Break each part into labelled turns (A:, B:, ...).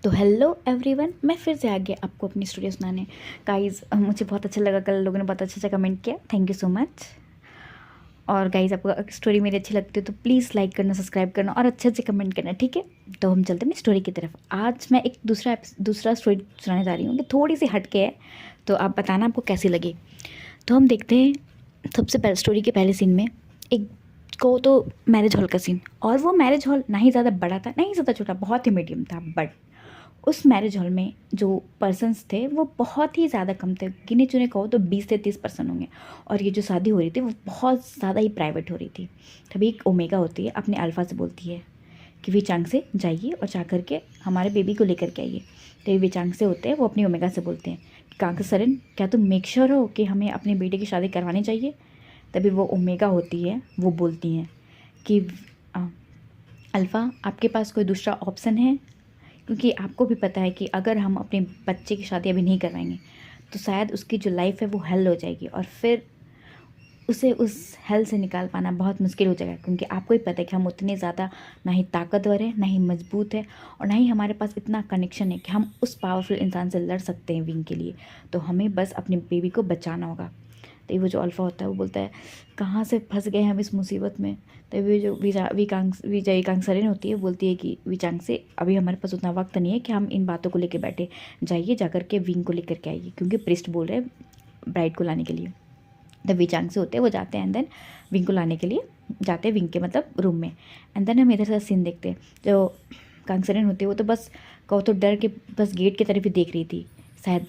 A: तो hello everyone, मैं फिर से आ गया आपको अपनी स्टोरी सुनाने। गाइज़ मुझे बहुत अच्छा लगा, कल लोगों ने बहुत अच्छा अच्छा कमेंट किया, थैंक यू सो मच। और गाइज़ आपको स्टोरी मेरी अच्छी लगती है तो प्लीज़ लाइक करना, सब्सक्राइब करना और अच्छे अच्छे कमेंट करना, ठीक है। तो हम चलते हैं अपनी स्टोरी की तरफ। आज मैं एक दूसरा स्टोरी सुनाने जा रही हूँ कि थोड़ी सी हट के है, तो आप बताना आपको कैसी लगी। तो हम देखते हैं सबसे पहले स्टोरी के पहले सीन में एक को तो मैरिज हॉल का सीन। और वो मैरिज हॉल ना ही ज़्यादा बड़ा था ना ही ज़्यादा छोटा, बहुत ही मीडियम था। बट उस मैरिज हॉल में जो पर्सन्स थे वो बहुत ही ज़्यादा कम थे, गिने चुने कहो तो 20 से 30 पर्सन होंगे। और ये जो शादी हो रही थी वो बहुत ज़्यादा ही प्राइवेट हो रही थी। तभी एक ओमेगा होती है अपने अल्फ़ा से बोलती है कि विचांग से जाइए और जा कर के हमारे बेबी को लेकर के आइए। तो ये विचांग से होते हैं, वो अपनी ओमेगा से बोलते हैं कि कांग सरन, क्या तुम मेक श्योर हो कि हमें अपने बेटे की शादी करवानी चाहिए। तभी वो ओमेगा होती है, वो बोलती हैं कि अल्फ़ा, आपके पास कोई दूसरा ऑप्शन है? क्योंकि आपको भी पता है कि अगर हम अपने बच्चे की शादी अभी नहीं करवाएंगे तो शायद उसकी जो लाइफ है वो हेल हो जाएगी, और फिर उसे उस हेल से निकाल पाना बहुत मुश्किल हो जाएगा। क्योंकि आपको ही पता है कि हम उतने ज़्यादा ना ही ताकतवर हैं, ना ही मजबूत है, और ना ही हमारे पास इतना कनेक्शन है कि हम उस पावरफुल इंसान से लड़ सकते हैं विंग के लिए। तो हमें बस अपने बेबी को बचाना होगा। तो वो जो अल्फ़ा होता है वो बोलता है, कहाँ से फंस गए हम इस मुसीबत में। तो वो जो विजयकांग सरेन होती है बोलती है कि विचांग से, अभी हमारे पास उतना वक्त नहीं है कि हम इन बातों को लेकर बैठे, जाइए जाकर के विंग को लेकर के आइए, क्योंकि प्रिस्ट बोल रहे हैं ब्राइड को लाने के लिए। तो विचांग से होते हैं वो जाते हैं, एंड देन विंग को लाने के लिए जाते हैं, विंग के मतलब रूम में। एंड देन हम इधर से सीन देखते हैं, जो कांगसरन होती है वो तो बस कहो तो डर के बस गेट की तरफ ही देख रही थी। शायद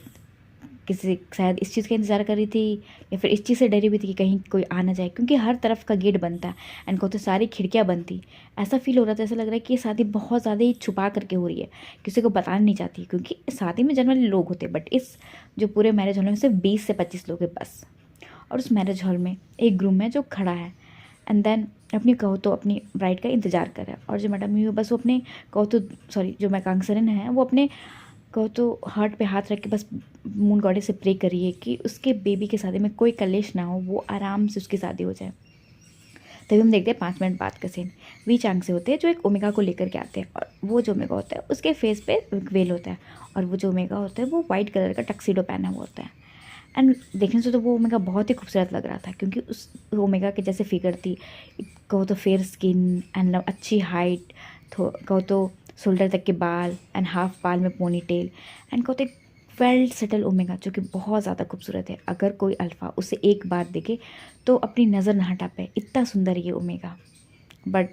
A: इस चीज़ का इंतज़ार कर रही थी, या फिर इस चीज़ से डरी हुई थी कि कहीं कोई आ ना जाए, क्योंकि हर तरफ का गेट बंद था एंड को तो सारी खिड़कियाँ बंद थी। ऐसा फील हो रहा था, ऐसा लग रहा है कि ये शादी बहुत ज़्यादा ही छुपा करके हो रही है, किसी को बताना नहीं चाहती, क्योंकि शादी में जनरली लोग होते हैं, बट इस जो पूरे मैरिज हॉल में सिर्फ 20 से 25 लोग हैं बस। और उस मैरिज हॉल में एक ग्रूम है जो खड़ा है, एंड देन अपनी कहो तो अपनी ब्राइड का इंतज़ार कर रहा है। और जो मैडम हुई बस वो अपने कहो तो सॉरी जो मैकांग सरन है वो अपने कहो तो हार्ट पे हाथ रख के बस मून गॉडेस से प्रे करिए कि उसके बेबी की शादी में कोई कलेश ना हो, वो आराम से उसकी शादी हो जाए। तभी हम देखते हैं 5 मिनट बाद का सीन। वी चांग से होते हैं जो एक ओमेगा को लेकर के आते हैं, और वो जो ओमेगा होता है उसके फेस पे वेल होता है, और वो जो ओमेगा होता है वो वाइट कलर का टक्सीडो पहना हुआ होता है। एंड देखने से तो वो ओमेगा बहुत ही खूबसूरत लग रहा था, क्योंकि उस ओमेगा के जैसे फिगर थी, कहो तो फेयर स्किन एंड अच्छी हाइट, कहो तो शोल्डर तक के बाल एंड हाफ बाल में पोनी टेल, एंड कहो तो एक वेल सेटल ओमेगा जो कि बहुत ज़्यादा खूबसूरत है। अगर कोई अल्फ़ा उसे एक बार देखे तो अपनी नज़र ना हटा पाए, इतना सुंदर ये ओमेगा। बट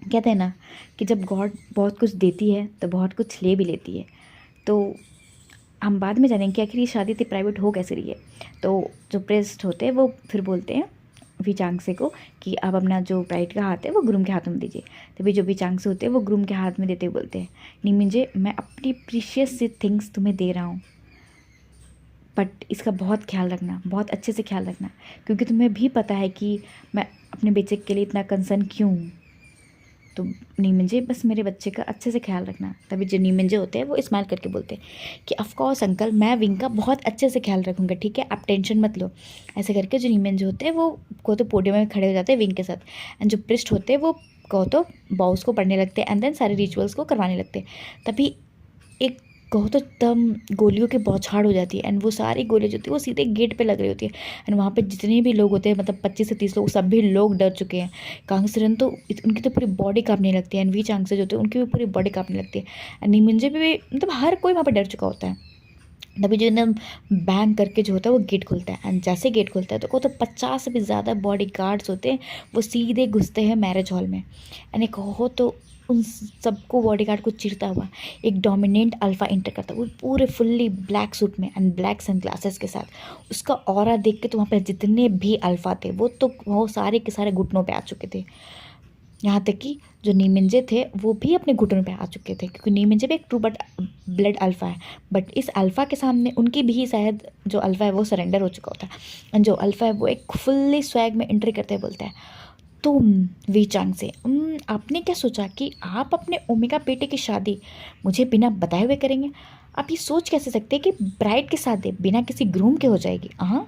A: कहते हैं ना कि जब गॉड बहुत कुछ देती है तो बहुत कुछ ले भी लेती है। तो हम बाद में जानेंगे कि आखिर ये शादी इतनी प्राइवेट हो कैसे रही है। तो जो प्रेस्ट होते हैं वो फिर बोलते हैं विचांगसे को कि आप अपना जो ब्राइड का हाथ है वो ग्रूम के हाथ में दीजिए। तभी जो विचांगसे होते हैं वो ग्रूम के हाथ में देते हुए बोलते हैं, निमिंजे, मैं अपनी प्रीशियस सी थिंग्स तुम्हें दे रहा हूँ, बट इसका बहुत ख्याल रखना, बहुत अच्छे से ख्याल रखना, क्योंकि तुम्हें भी पता है कि मैं अपने बेटे के लिए इतना कंसर्न क्यों हूँ। तो नीमंजे, बस मेरे बच्चे का अच्छे से ख्याल रखना। तभी जो नीमंजे होते हैं वो स्माइल करके बोलते हैं कि ऑफकोर्स अंकल, मैं विंग का बहुत अच्छे से ख्याल रखूँगा, ठीक है, आप टेंशन मत लो। ऐसे करके जो नीमंजे होते हैं वो को तो पोडियम में खड़े हो जाते हैं विंग के साथ, एंड जो प्रिस्ट होते हैं वो कहो तो बाउस को पढ़ने लगते हैं, एंड देन सारे रिचुअल्स को करवाने लगते हैं। तभी एक कहो तो एकदम गोलियों की बौछार हो जाती है, एंड वो सारी गोलियाँ जो होती है वो सीधे गेट पे लग रही होती है। एंड वहाँ पे जितने भी लोग होते हैं, मतलब 25 से 30 लोग, सभी लोग डर चुके हैं। कांगसरन तो उनकी तो पूरी बॉडी कांपने लगती है, एंड वी चांग से जो होते हैं उनकी भी पूरी बॉडी कांपने लगती है, एंड निमिंजे भी मतलब हर कोई वहाँ पर डर चुका होता है। तभी जो एकदम बैंग करके जो होता है वो गेट खुलता है, एंड जैसे गेट खुलता है तो को तो 50 से भी ज़्यादा बॉडी गार्ड्स होते हैं, वो सीधे घुसते हैं मैरिज हॉल में। एंड एक हो तो उन सबको बॉडीगार्ड को चीरता हुआ एक डोमिनेंट अल्फ़ा एंटर करता है, वो पूरे फुल्ली ब्लैक सूट में एंड ब्लैक सनग्लासेस के साथ। उसका ऑरा देख के तो वहाँ पे जितने भी अल्फ़ा थे वो सारे के सारे घुटनों पे आ चुके थे। यहाँ तक कि जो नीमिंजे थे वो भी अपने घुटनों पे आ चुके थे, क्योंकि नीमिंजे भी एक ट्रू बट ब्लड अल्फ़ा है। बट इस अल्फ़ा के सामने उनकी भी शायद जो अल्फ़ा है वो सरेंडर हो चुका होता है, एंड जो अल्फ़ा है वो एक फुल्ली स्वैग में एंट्री करते हुए बोलता है, तुम वीचांग से, आपने क्या सोचा कि आप अपने ओमेगा बेटे की शादी मुझे बिना बताए हुए करेंगे? आप ये सोच कैसे सकते हैं कि ब्राइड की शादी बिना किसी ग्रूम के हो जाएगी? हाँ,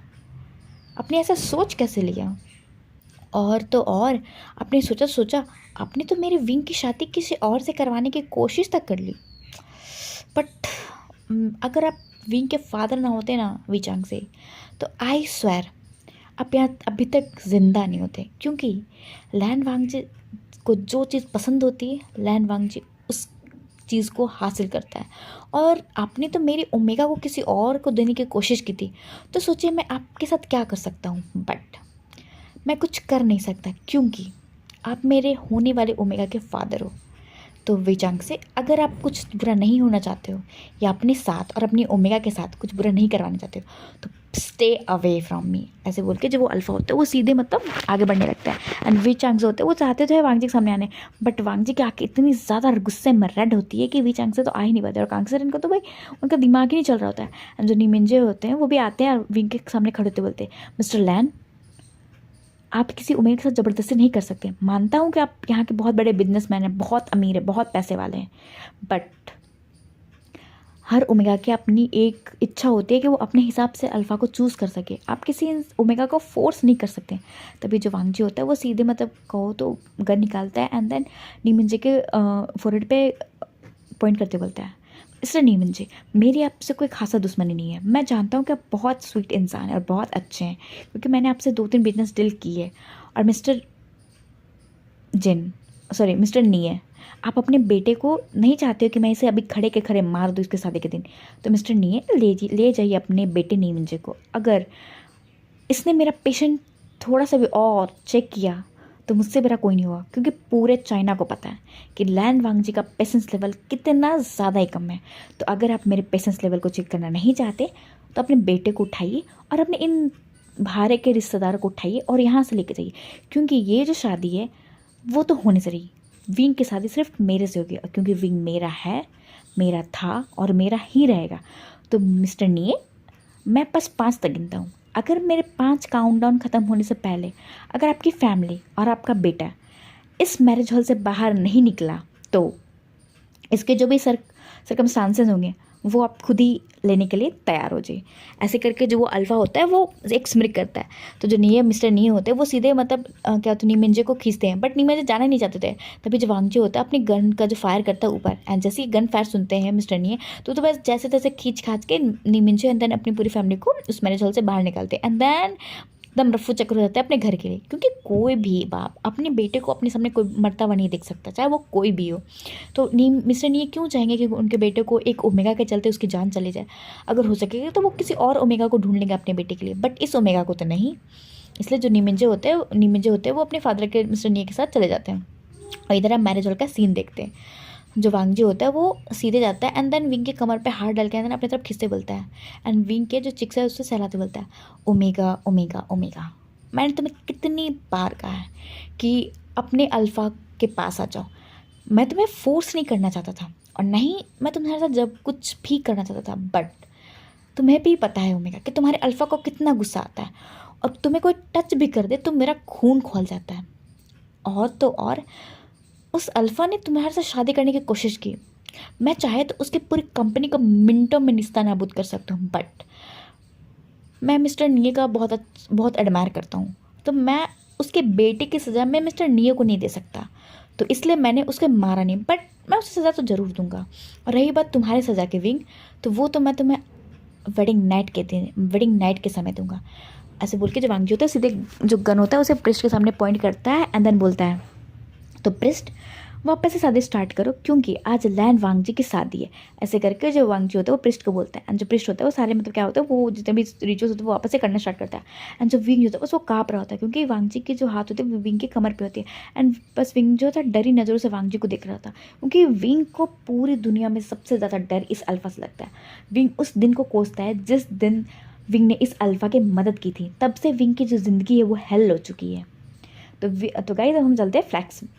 A: आपने ऐसा सोच कैसे लिया? और तो और आपने सोचा आपने तो मेरे विंग की शादी किसी और से करवाने की कोशिश तक कर ली। बट अगर आप विंग के फादर ना होते ना विचांग से, तो आई स्वेर आप यहाँ अभी तक ज़िंदा नहीं होते। क्योंकि लैन वांगजी को जो चीज़ पसंद होती है, लैन वांगजी उस चीज़ को हासिल करता है। और आपने तो मेरी ओमेगा को किसी और को देने की कोशिश की थी, तो सोचिए मैं आपके साथ क्या कर सकता हूँ। बट मैं कुछ कर नहीं सकता क्योंकि आप मेरे होने वाले ओमेगा के फादर हो। तो विचांग से अगर आप कुछ बुरा नहीं होना चाहते हो या अपने साथ और अपनी ओमेगा के साथ कुछ बुरा नहीं करवाना चाहते हो, तो स्टे अवे फ्रॉम मी, ऐसे बोल के जो वो अल्फा होता है वो सीधे मतलब आगे बढ़ने लगता है। एंड विचांग से होते हैं वो चाहते तो है वांगजी के सामने आने, बट वांगजी की आँखें इतनी ज़्यादा गुस्से में रेड होती है कि विचांग से तो आ ही नहीं पाते। और कांगसर इनको तो भाई उनका दिमाग ही नहीं चल रहा होता है। एंड जो नीमिंजे होते हैं वो भी आते हैं और विंग के सामने खड़े होते बोलते हैं, मिस्टर लैन आप किसी उम्मीद के साथ ज़बरदस्ती नहीं कर सकते। मानता हूँ कि आप यहाँ के बहुत बड़े बिजनेसमैन हैं, बहुत अमीर है, बहुत पैसे वाले हैं, बट हर ओमेगा की अपनी एक इच्छा होती है कि वो अपने हिसाब से अल्फ़ा को चूज़ कर सके। आप किसी ओमेगा को फोर्स नहीं कर सकते। तभी जो वांगजी होता है वो सीधे मतलब कहो तो गन निकालता है एंड देन नीमिंजे के फोरहेड पे पॉइंट करते बोलता है, इसलिए नीमिंजे मेरी आपसे कोई खासा दुश्मनी नहीं है। मैं जानता हूँ कि आप बहुत स्वीट इंसान हैं और बहुत अच्छे हैं, क्योंकि मैंने आपसे 2-3 बिजनेस डील की है। और मिस्टर नी, आप अपने बेटे को नहीं चाहते हो कि मैं इसे अभी खड़े के खड़े मार दूँ इसके शादी के दिन। तो मिस्टर नी ले जाइए अपने बेटे नीमिंजे को। अगर इसने मेरा पेशेंट थोड़ा सा भी और चेक किया तो मुझसे मेरा कोई नहीं हुआ, क्योंकि पूरे चाइना को पता है कि लैन वांगजी का पेशेंस लेवल कितना ज़्यादा ही कम है। तो अगर आप मेरे पेशेंस लेवल को चेक करना नहीं चाहते तो अपने बेटे को उठाइए और अपने इन भारे के रिश्तेदारों को उठाइए और यहाँ से लेके जाइए, क्योंकि ये जो शादी है वो तो होने से रही। विंग की शादी सिर्फ मेरे से होगी, क्योंकि विंग मेरा है, मेरा था और मेरा ही रहेगा। तो मिस्टर नी मैं बस 5 तक गिनता हूँ। अगर मेरे 5 काउंटडाउन ख़त्म होने से पहले अगर आपकी फैमिली और आपका बेटा इस मैरिज हॉल से बाहर नहीं निकला, तो इसके जो भी सर्कमस्टांसेस होंगे वो आप खुद ही लेने के लिए तैयार हो जाइए। ऐसे करके जो वो अल्फ़ा होता है वो एक स्मृक करता है। तो जो नी मिस्टर नी होते हैं वो सीधे मतलब क्या तो नीमिंजे को खींचते हैं, बट नीमिंजे जाना नहीं चाहते थे। तभी जो वांगजी होता है अपनी गन का जो फायर करता है ऊपर, एंड जैसे ही गन फायर सुनते हैं मिस्टर नी तो बस जैसे तैसे खींच खाच के नीमिंजे एंड देन अपनी पूरी फैमिली को उस मैरिज हॉल से बाहर निकालते हैं। एंड देन एकदम रफू चक्कर हो जाता है अपने घर के लिए, क्योंकि कोई भी बाप अपने बेटे को अपने सामने कोई मरता हुआ नहीं देख सकता, चाहे वो कोई भी हो। तो मिस्टर नी क्यों चाहेंगे कि उनके बेटे को एक ओमेगा के चलते उसकी जान चली जाए। अगर हो सकेगा तो वो किसी और ओमेगा को ढूंढ लेंगे अपने बेटे के लिए, बट इस ओमेगा को तो नहीं। इसलिए जो नीमिंजे होते हैं वो अपने फादर के मिस्टर नी के साथ चले जाते हैं। और इधर हम मैरिज हॉल का सीन देखते हैं। जो वांगजी होता है वो सीधे जाता है एंड देन विंग के कमर पे हाथ डाल के एंड देन अपनी तरफ खींचते बोलता है, एंड विंग के जो चिक्स है उससे सहलाते बोलता है, ओमेगा ओमेगा ओमेगा। मैंने तुम्हें कितनी बार कहा है कि अपने अल्फ़ा के पास आ जाओ। मैं तुम्हें फोर्स नहीं करना चाहता था और नहीं मैं तुम्हारे साथ जब कुछ भी करना चाहता था, बट तुम्हें भी पता है ओमेगा कि तुम्हारे अल्फ़ा को कितना गुस्सा आता है, और तुम्हें कोई टच भी कर दे तो मेरा खून खोल जाता है। और तो और उस अल्फ़ा ने तुम्हारे साथ शादी करने की कोशिश की। मैं चाहे तो उसकी पूरी कंपनी को मिनटों में निस्ता नाबूद कर सकता हूँ, बट मैं मिस्टर नी का बहुत एडमायर करता हूँ। तो मैं उसके बेटे की सज़ा मैं मिस्टर नी को नहीं दे सकता, तो इसलिए मैंने उसके मारा नहीं, बट मैं उसे सज़ा तो ज़रूर दूंगा। और रही बात तुम्हारी सज़ा की विंग, तो वो तो मैं तुम्हें वेडिंग नाइट के समय दूंगा। ऐसे बोल के जो वांगजी होता है सीधे जो गन होता है उसे प्रिस्ट के सामने पॉइंट करता है एंड देन बोलता है, तो प्रिस्ट वापस से शादी स्टार्ट करो, क्योंकि आज लैन वांगजी की शादी है। ऐसे करके जो वांगजी होता है वो प्रिस्ट को बोलता है, एंड जो प्रिस्ट होता है वो सारे मतलब क्या होता है वो जितने भी रिचुअल्स होते हैं वो वापस से करना स्टार्ट करता है। एंड जो विंग होता है बस वो काँप रहा होता है, क्योंकि वांगजी के जो हाथ होते हैं वो विंग की कमर पे होती है। एंड बस विंग जो था डरी नज़रों से वांगजी को देख रहा था, क्योंकि विंग को पूरी दुनिया में सबसे ज़्यादा डर इस अल्फ़ा से लगता है। विंग उस दिन को कोसता है जिस दिन विंग ने इस अल्फ़ा की मदद की थी, तब से विंग की जो ज़िंदगी है वो हेल हो चुकी है। तो गाइस हम चलते हैं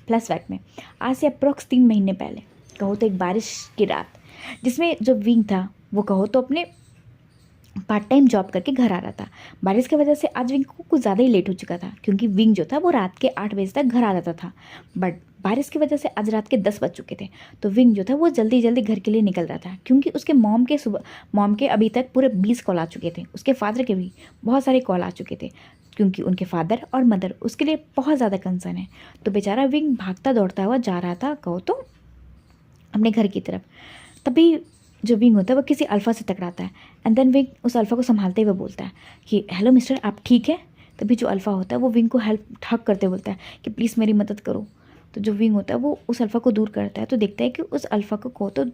A: फ्लैशबैक में। आज से अप्रॉक्स 3 महीने पहले कहो तो एक बारिश की रात, जिसमें जो विंग था वो कहो तो अपने पार्ट टाइम जॉब करके घर आ रहा था। बारिश की वजह से आज विंग को कुछ ज़्यादा ही लेट हो चुका था, क्योंकि विंग जो था वो रात के 8 बजे तक घर आ जाता था, बट बारिश की वजह से आज रात के 10 बज चुके थे। तो विंग जो था वो जल्दी जल्दी घर के लिए निकल रहा था, क्योंकि उसके मॉम के अभी तक पूरे 20 कॉल आ चुके थे। उसके फादर के भी बहुत सारे कॉल आ चुके थे, क्योंकि उनके फादर और मदर उसके लिए बहुत ज़्यादा कंसर्न है। तो बेचारा विंग भागता दौड़ता हुआ जा रहा था कहो तो अपने घर की तरफ। तभी जो विंग होता है वो किसी अल्फ़ा से टकराता है एंड देन विंग उस अल्फ़ा को संभालते हुए बोलता है कि हेलो मिस्टर, आप ठीक है। तभी जो अल्फ़ा होता है वो विंग को हेल्प हक करते बोलता है कि प्लीज़ मेरी मदद करो। तो जो विंग होता है वो उस अल्फ़ा को दूर करता है तो देखता है कि उस अल्फ़ा को तो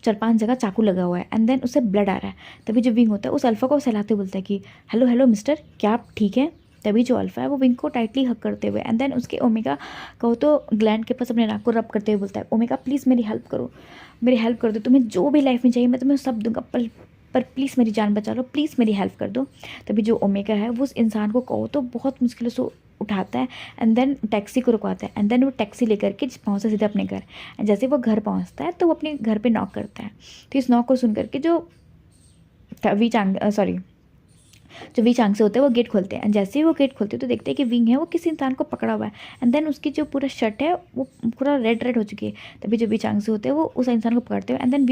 A: 4-5 जगह चाकू लगा हुआ है एंड देन उससे ब्लड आ रहा है। तभी जो विंग होता है उस अल्फ़ा को सहलाते बोलता है कि हेलो हेलो मिस्टर, क्या आप ठीक है। तभी जो अल्फ़ा है वो विंग को टाइटली हक करते हुए एंड देन उसके ओमेगा को तो ग्लैंड के पास अपने नाक को रब करते हुए बोलता है, ओमेगा प्लीज़ मेरी हेल्प करो, मेरी हेल्प कर दो, तुम्हें जो भी लाइफ में चाहिए मैं तुम्हें सब दूंगा, पर प्लीज़ मेरी जान बचा लो, प्लीज़ मेरी हेल्प कर दो। तभी जो ओमेगा है वो उस इंसान को कहो तो बहुत मुश्किलों से उठाता है एंड देन टैक्सी को रुकवाता है एंड देन वो टैक्सी लेकर के पहुँचता सीधा अपने घर। एंड जैसे वो घर पहुँचता है तो वो अपने घर पे नॉक करता है। तो इस नॉक को सुन करके जो वी चांग से होते हैं वो गेट खोलते हैं एंड जैसे ही वो गेट खोलते हैं तो देखते हैं कि विंग है वो किसी इंसान को पकड़ा हुआ है एंड देन उसकी जो पूरा शर्ट है वो पूरा रेड रेड हो चुकी है। तभी जो वी चांग से होते हैं वो उस इंसान को पकड़ते हैं एंड देन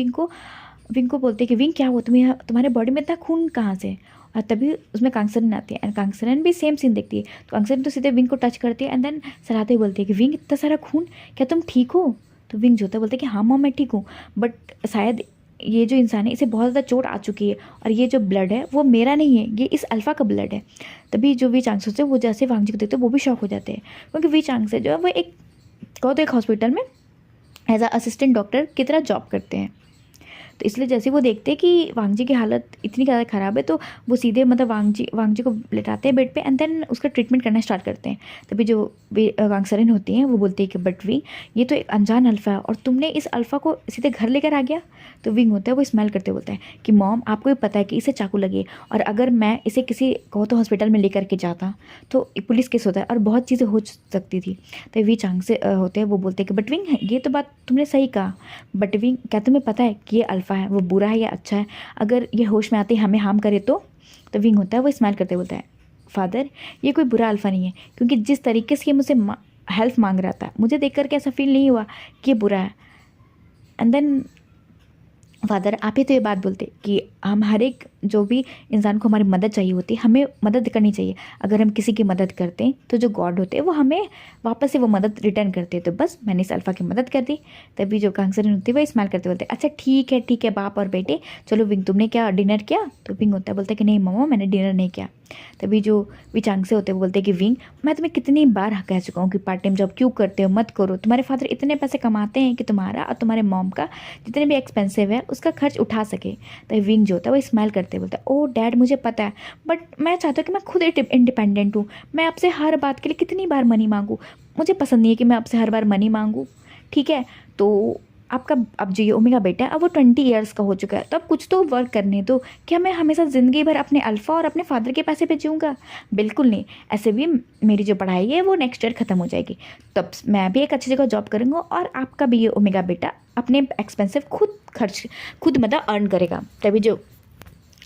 A: विंग को बोलते हैं कि विंग क्या हुआ, तुम्हारे बॉडी में इतना खून कहाँ से। और तभी उसमें कांगसरन आती है एंड कांगसरन भी सेम सीन देखती है। तो कांगसरन तो सीधे विंग को टच करती है एंड देन सराहते हुए बोलती है कि विंग इतना सारा खून, क्या तुम ठीक हो। तो विंग जो होता है बोलते हैं कि हाँ मॉम मैं ठीक हूँ, बट शायद ये जो इंसान है इसे बहुत ज़्यादा चोट आ चुकी है और ये जो ब्लड है वो मेरा नहीं है, ये इस अल्फ़ा का ब्लड है। तभी जो वी चांग से वो जैसे वांग जी को देखते हैं वो भी शॉक हो जाते हैं क्योंकि वी चांग से जो है वो एक हॉस्पिटल में एज अ असिस्टेंट डॉक्टर की तरह जॉब करते हैं। तो इसलिए जैसे वो देखते हैं कि वांग जी की हालत इतनी ज़्यादा ख़राब है तो वो सीधे मतलब वांग जी को लेटाते हैं बेड पे एंड देन उसका ट्रीटमेंट करना स्टार्ट करते हैं। तभी जो कांगसरन होती हैं वो बोलती है कि बट वी, ये तो एक अनजान अल्फ़ा है और तुमने इस अल्फ़ा को सीधे घर लेकर आ गया। तो विंग होता है वो स्माइल करते बोलता है कि मॉम आपको भी पता है कि इसे चाकू लगे और अगर मैं इसे किसी कहो तो हॉस्पिटल में लेकर के जाता तो पुलिस केस होता है और बहुत चीज़ें हो सकती थी। तो वी चांग से होते हैं वो बोलते हैं कि बट विंग ये तो बात तुमने सही कहा, बट विंग क्या तुम्हें पता है कि ये अल्फ़ा है वो बुरा है या अच्छा है, अगर ये होश में आते ही हमें हार्म करे तो विंग होता है वो स्माइल करते बोलता है फादर ये कोई बुरा अल्फ़ा नहीं है, क्योंकि जिस तरीके से ये मुझसे हेल्प मांग रहा था मुझे देख करके ऐसा फील नहीं हुआ कि ये बुरा है। एंड देन फादर आप ही तो ये बात बोलते कि हम हर एक जो भी इंसान को हमारी मदद चाहिए होती है हमें मदद करनी चाहिए, अगर हम किसी की मदद करते हैं तो जो गॉड होते हैं वो हमें वापस से वो मदद रिटर्न करते हैं। तो बस मैंने इस अल्फ़ा की मदद कर दी। तभी जो कांगसरन होती है वो स्माइल करते बोलते अच्छा ठीक है बाप और बेटे, चलो विंग तुमने क्या डिनर किया। तो विंग होता है बोलता है कि नहीं मामा मैंने डिनर नहीं किया। तभी जो भी चांग से होते हैं वो बोलते हैं कि विंग मैं तुम्हें कितनी बार कह चुका हूँ कि पार्ट टाइम जॉब क्यों करते हो, मत करो, तुम्हारे फादर इतने पैसे कमाते हैं कि तुम्हारा और तुम्हारे मॉम का जितने भी एक्सपेंसिव है उसका खर्च उठा सके। तो विंग जो होता है वो स्माइल करते बोलता है ओ डैड मुझे पता है, बट मैं चाहता हूँ कि मैं खुद इंडिपेंडेंट हूँ, मैं आपसे हर बात के लिए कितनी बार मनी मांगूँ, मुझे पसंद नहीं है कि मैं आपसे हर बार मनी मांगूँ। ठीक है तो आपका अब जो ये ओमेगा बेटा है अब वो 20 ईयर्स का हो चुका है तो अब कुछ तो वर्क करने दो, क्या मैं हमेशा ज़िंदगी भर अपने अल्फ़ा और अपने फादर के पैसे पे जीऊँगा, बिल्कुल नहीं। ऐसे भी मेरी जो पढ़ाई है वो नेक्स्ट ईयर ख़त्म हो जाएगी, तब मैं भी एक अच्छी जगह जॉब करूँगा और आपका भी ये ओमेगा बेटा अपने एक्सपेंसिव खुद मतलब अर्न करेगा। तभी जो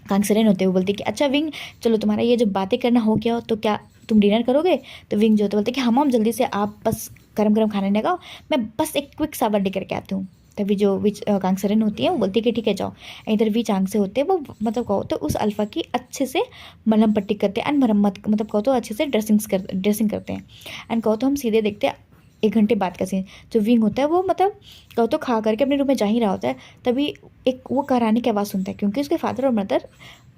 A: कांगसरन होते हैं वो बोलते कि अच्छा विंग चलो तुम्हारा ये जो बातें करना हो गया हो तो क्या तुम डिनर करोगे। तो विंग जो होता बोलते कि हाँ मॉम जल्दी से आप बस गरम गरम खाना लगाओ, मैं बस एक क्विक सावर लेकर के आती हूँ। तभी जो कांगसरन होती है वो बोलती है कि ठीक है जाओ। इधर वी चांग से होते हैं वो मतलब कहो तो उस अल्फ़ा की अच्छे से मलहम पट्टी करते हैं एंड मरम्मत मतलब कहो तो अच्छे से ड्रेसिंग करते हैं। एंड कहो तो हम सीधे देखते हैं 1 घंटे बाद का सीन। जो विंग होता है वो मतलब कहो तो खा करके अपने रूम में जा ही रहा होता है, तभी एक वो कराने की आवाज़ सुनता है क्योंकि उसके फादर और मदर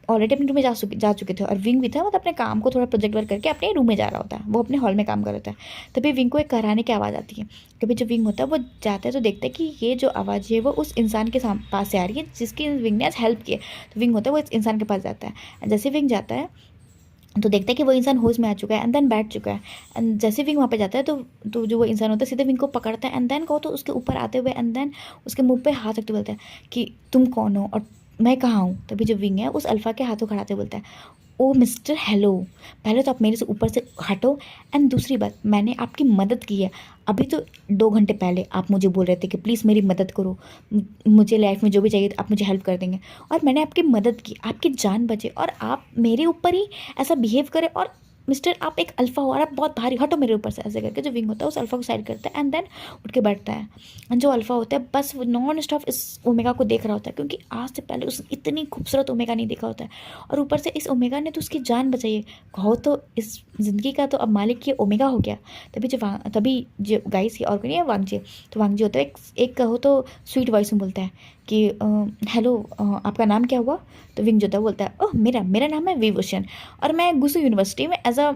A: ऑलरेडी अपने रूम में जा चुके थे और विंग भी था मतलब अपने काम को थोड़ा प्रोजेक्ट वर्क करके अपने रूम में जा रहा होता है, वो अपने हॉल में काम कर रहा होता है। तभी विंग को एक कराने की आवाज़ आती है। कभी जब विंग होता है वो जाता है तो देखता है कि ये जो आवाज़ है वो उस इंसान के पास से आ रही है जिसकी विंग ने आज हेल्प की है। तो विंग होता है वो इस इंसान के पास जाता है, जैसे विंग जाता है तो देखता है कि वो इंसान होश में आ चुका है एंड देन बैठ चुका है। एंड जैसे विंग वहाँ पे जाता है तो जो वो इंसान होता है सीधे विंग को पकड़ता है एंड देन कहो तो उसके ऊपर आते हुए एंड देन उसके मुंह पे हाथ रखते बोलता है कि तुम कौन हो और मैं कहाँ हूँ। तभी जो विंग है उस अल्फ़ा के हाथों खड़ाते बोलता है ओ मिस्टर हेलो, पहले तो आप मेरे से ऊपर से हटो एंड दूसरी बात मैंने आपकी मदद की है, अभी तो 2 घंटे पहले आप मुझे बोल रहे थे कि प्लीज़ मेरी मदद करो, मुझे लाइफ में जो भी चाहिए आप मुझे हेल्प कर देंगे और मैंने आपकी मदद की, आपकी जान बचे और आप मेरे ऊपर ही ऐसा बिहेव करें और मिस्टर आप एक अल्फ़ा हो और आप बहुत भारी, हटो मेरे ऊपर से। ऐसे करके जो विंग होता है उस अल्फ़ा को साइड करता है एंड देन उठ के बैठता है। एंड जो अल्फ़ा होता है बस वो नॉन स्टॉप इस ओमेगा को देख रहा होता है क्योंकि आज से पहले उसने इतनी खूबसूरत ओमेगा नहीं देखा होता है और ऊपर से इस ओमेगा ने तो उसकी जान बचाई है। कहो तो इस ज़िंदगी का तो अब मालिक ये ओमेगा हो गया। तभी जो गाइस की और कोई नहीं है, वांगजी। तो वांगजी होता है एक कहो तो स्वीट वॉइस में बोलता है कि हेलो, आपका नाम क्या हुआ? तो विंग जो होता है बोलता है, ओह मेरा नाम है विभूषण और मैं गुसू यूनिवर्सिटी में एज अ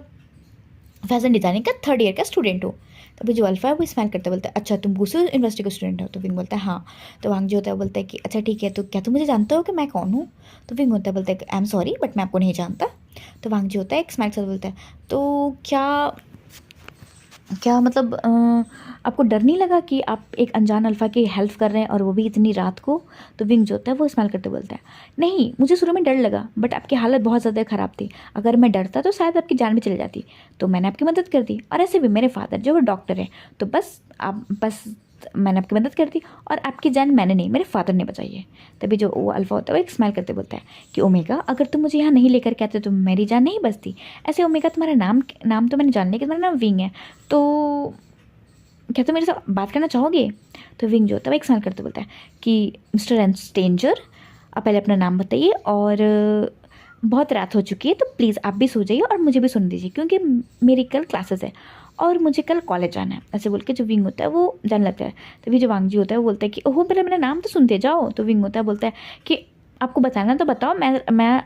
A: फैशन डिज़ाइनिंग का 3rd ईयर का स्टूडेंट हो। तभी जो अल्फ़ा है वो स्माइल करते बोलता है, अच्छा तुम गुसू यूनिवर्सिटी का स्टूडेंट हो? तो विंग बोलता है हाँ। तो वांग जो होता है बोलता है कि अच्छा ठीक है, तो क्या तुम मुझे जानते हो कि मैं कौन हूँ? तो विंग होता है बोलता है आई एम सॉरी बट मैं आपको नहीं जानता। तो वांग जो होता है एक स्माइल के साथ बोलता है, तो क्या क्या मतलब आपको डर नहीं लगा कि आप एक अनजान अल्फ़ा की हेल्प कर रहे हैं और वो भी इतनी रात को? तो विंग जो होता है वो स्माइल करते बोलता है, नहीं मुझे शुरू में डर लगा बट आपकी हालत बहुत ज़्यादा ख़राब थी, अगर मैं डरता तो शायद आपकी जान भी चली जाती, तो मैंने आपकी मदद कर दी। और ऐसे भी मेरे फादर जो वो डॉक्टर है, तो बस मैंने आपकी मदद कर दी और आपकी जान मैंने नहीं, मेरे फादर ने बचाई है। तभी जो वो अल्फ़ा होता है वो एक स्माइल करते बोलता है कि ओमेगा, अगर तुम मुझे यहाँ नहीं लेकर के आते तो मेरी जान नहीं बचती। ऐसे ओमेगा तुम्हारा नाम तो मैंने जान लिया कि तुम्हारा नाम विंग है, तो क्या तुम मेरे साथ बात करना चाहोगे? तो विंग जो होता है वो एक स्माइल करते बोलता है कि मिस्टर एंस्टेंजर, आप पहले अपना नाम बताइए और बहुत रात हो चुकी है तो प्लीज़ आप भी सो जाइए और मुझे भी सुन दीजिए क्योंकि मेरी कल क्लासेस है और मुझे कल कॉलेज जाना है। ऐसे बोल के जो विंग होता है वो जाने लगता है। तभी जो वांगजी होता है वो बोलता है कि ओहो पहले मेरा नाम तो सुनते जाओ। तो विंग होता है बोलता है कि आपको बताना तो बताओ, मैं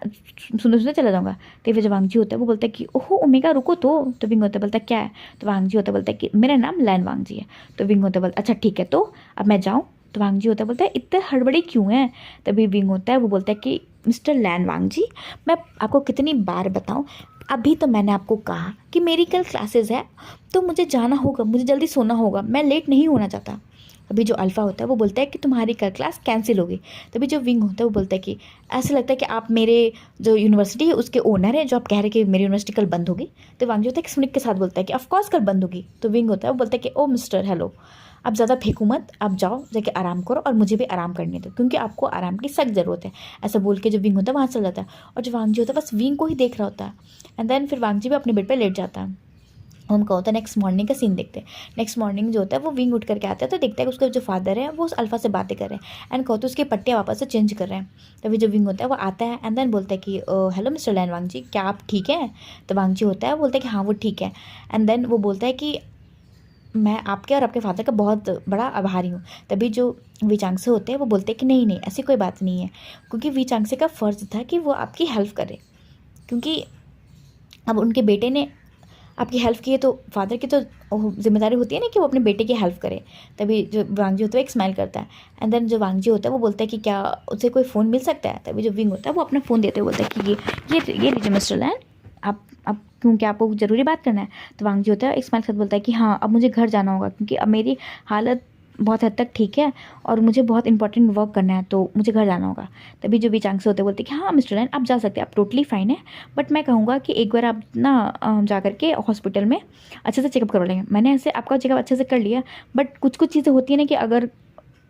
A: सुनते सुनते चला जाऊँगा। तो फिर जो वांगजी होता है वो बोलता है कि ओहो ओमेगा रुको तो विंग होता है बोलता है क्या है? तो वांगजी होता है बोलता है कि मेरा नाम लैन वांगजी है। तो विंग होता है बोलता है अच्छा ठीक है, तो अब मैं जाऊँ? तो वांगजी होता है बोलता है इतने हड़बड़ी क्यों है? तभी विंग होता है वो बोलता है कि मिस्टर लैन वांगजी, मैं आपको कितनी बार बताऊं, अभी तो मैंने आपको कहा कि मेरी कल क्लासेस है तो मुझे जाना होगा, मुझे जल्दी सोना होगा, मैं लेट नहीं होना चाहता। अभी जो अल्फ़ा होता है वो बोलता है कि तुम्हारी कल क्लास कैंसिल होगी। तभी जो विंग होता है वो बोलता है कि ऐसा लगता है कि आप मेरे जो यूनिवर्सिटी है उसके ओनर है, जो आप कह रहे हैं कि मेरी यूनिवर्सिटी कल बंद होगी। तो वांग जो होता है कि स्मिक के साथ बोलता है कि ऑफकोर्स कल बंद होगी। तो विंग होता है वो बोलता है कि ओ मिस्टर हेलो, आप ज़्यादा फेंकू मत, आप जाओ जाके आराम करो और मुझे भी आराम करने दो क्योंकि आपको आराम की सख्त ज़रूरत है। ऐसा बोल के जो विंग होता है वहाँ चल जाता है और जो वांग जी होता है बस विंग को ही देख रहा होता है। एंड देन फिर वांग जी भी अपने बेड पर लेट जाता है। हम क्या होता है नेक्स्ट मॉर्निंग का सीन देखते हैं। नेक्स्ट मॉर्निंग जो होता है वो विंग उठ करके आता है तो देखता है कि उसके जो फादर है वो उस अल्फा से बातें कर रहे हैं एंड कहते उसकी पट्टियाँ वापस से चेंज कर रहे हैं। तभी जो विंग होता है वो आता है एंड देन बोलता है कि हेलो मिस्टर लैन वांग जी, क्या आप ठीक है? तो वांग जी होता है बोलता है कि हाँ वो ठीक है। एंड देन वो बोलता है कि मैं आपके और आपके फादर का बहुत बड़ा आभारी हूँ। तभी जो वी चांगसे होते हैं वो बोलते हैं कि नहीं नहीं ऐसी कोई बात नहीं है, क्योंकि वी चांगसे का फ़र्ज़ था कि वो आपकी हेल्प करे, क्योंकि अब उनके बेटे ने आपकी हेल्प की है तो फादर की तो जिम्मेदारी होती है ना कि वो अपने बेटे की हेल्प करे। तभी जो वांगजी होता है एक स्माइल करता है एंड देन जो वांगजी होता है वो बोलता है कि क्या उसे कोई फ़ोन मिल सकता है? तभी जो विंग होता है वो अपना फ़ोन देते हुए बोलता है कि ये लीजिए मिस्टर लैन, आप क्योंकि आपको ज़रूरी बात करना है? तो वांगजी होता है एक स्माइल के साथ बोलता है कि हाँ अब मुझे घर जाना होगा क्योंकि अब मेरी हालत बहुत हद तक ठीक है और मुझे बहुत इंपॉर्टेंट वर्क करना है तो मुझे घर जाना होगा। तभी जो भी चांस होते बोलते कि हाँ मिस्टर लैन आप जा सकते हैं, आप टोटली फाइन है, बट मैं कहूँगा कि एक बार आप ना जा करके हॉस्पिटल में अच्छे से चेकअप करवा लेंगे। मैंने ऐसे आपका चेकअप अच्छे से कर लिया बट कुछ कुछ चीज़ें होती है ना कि अगर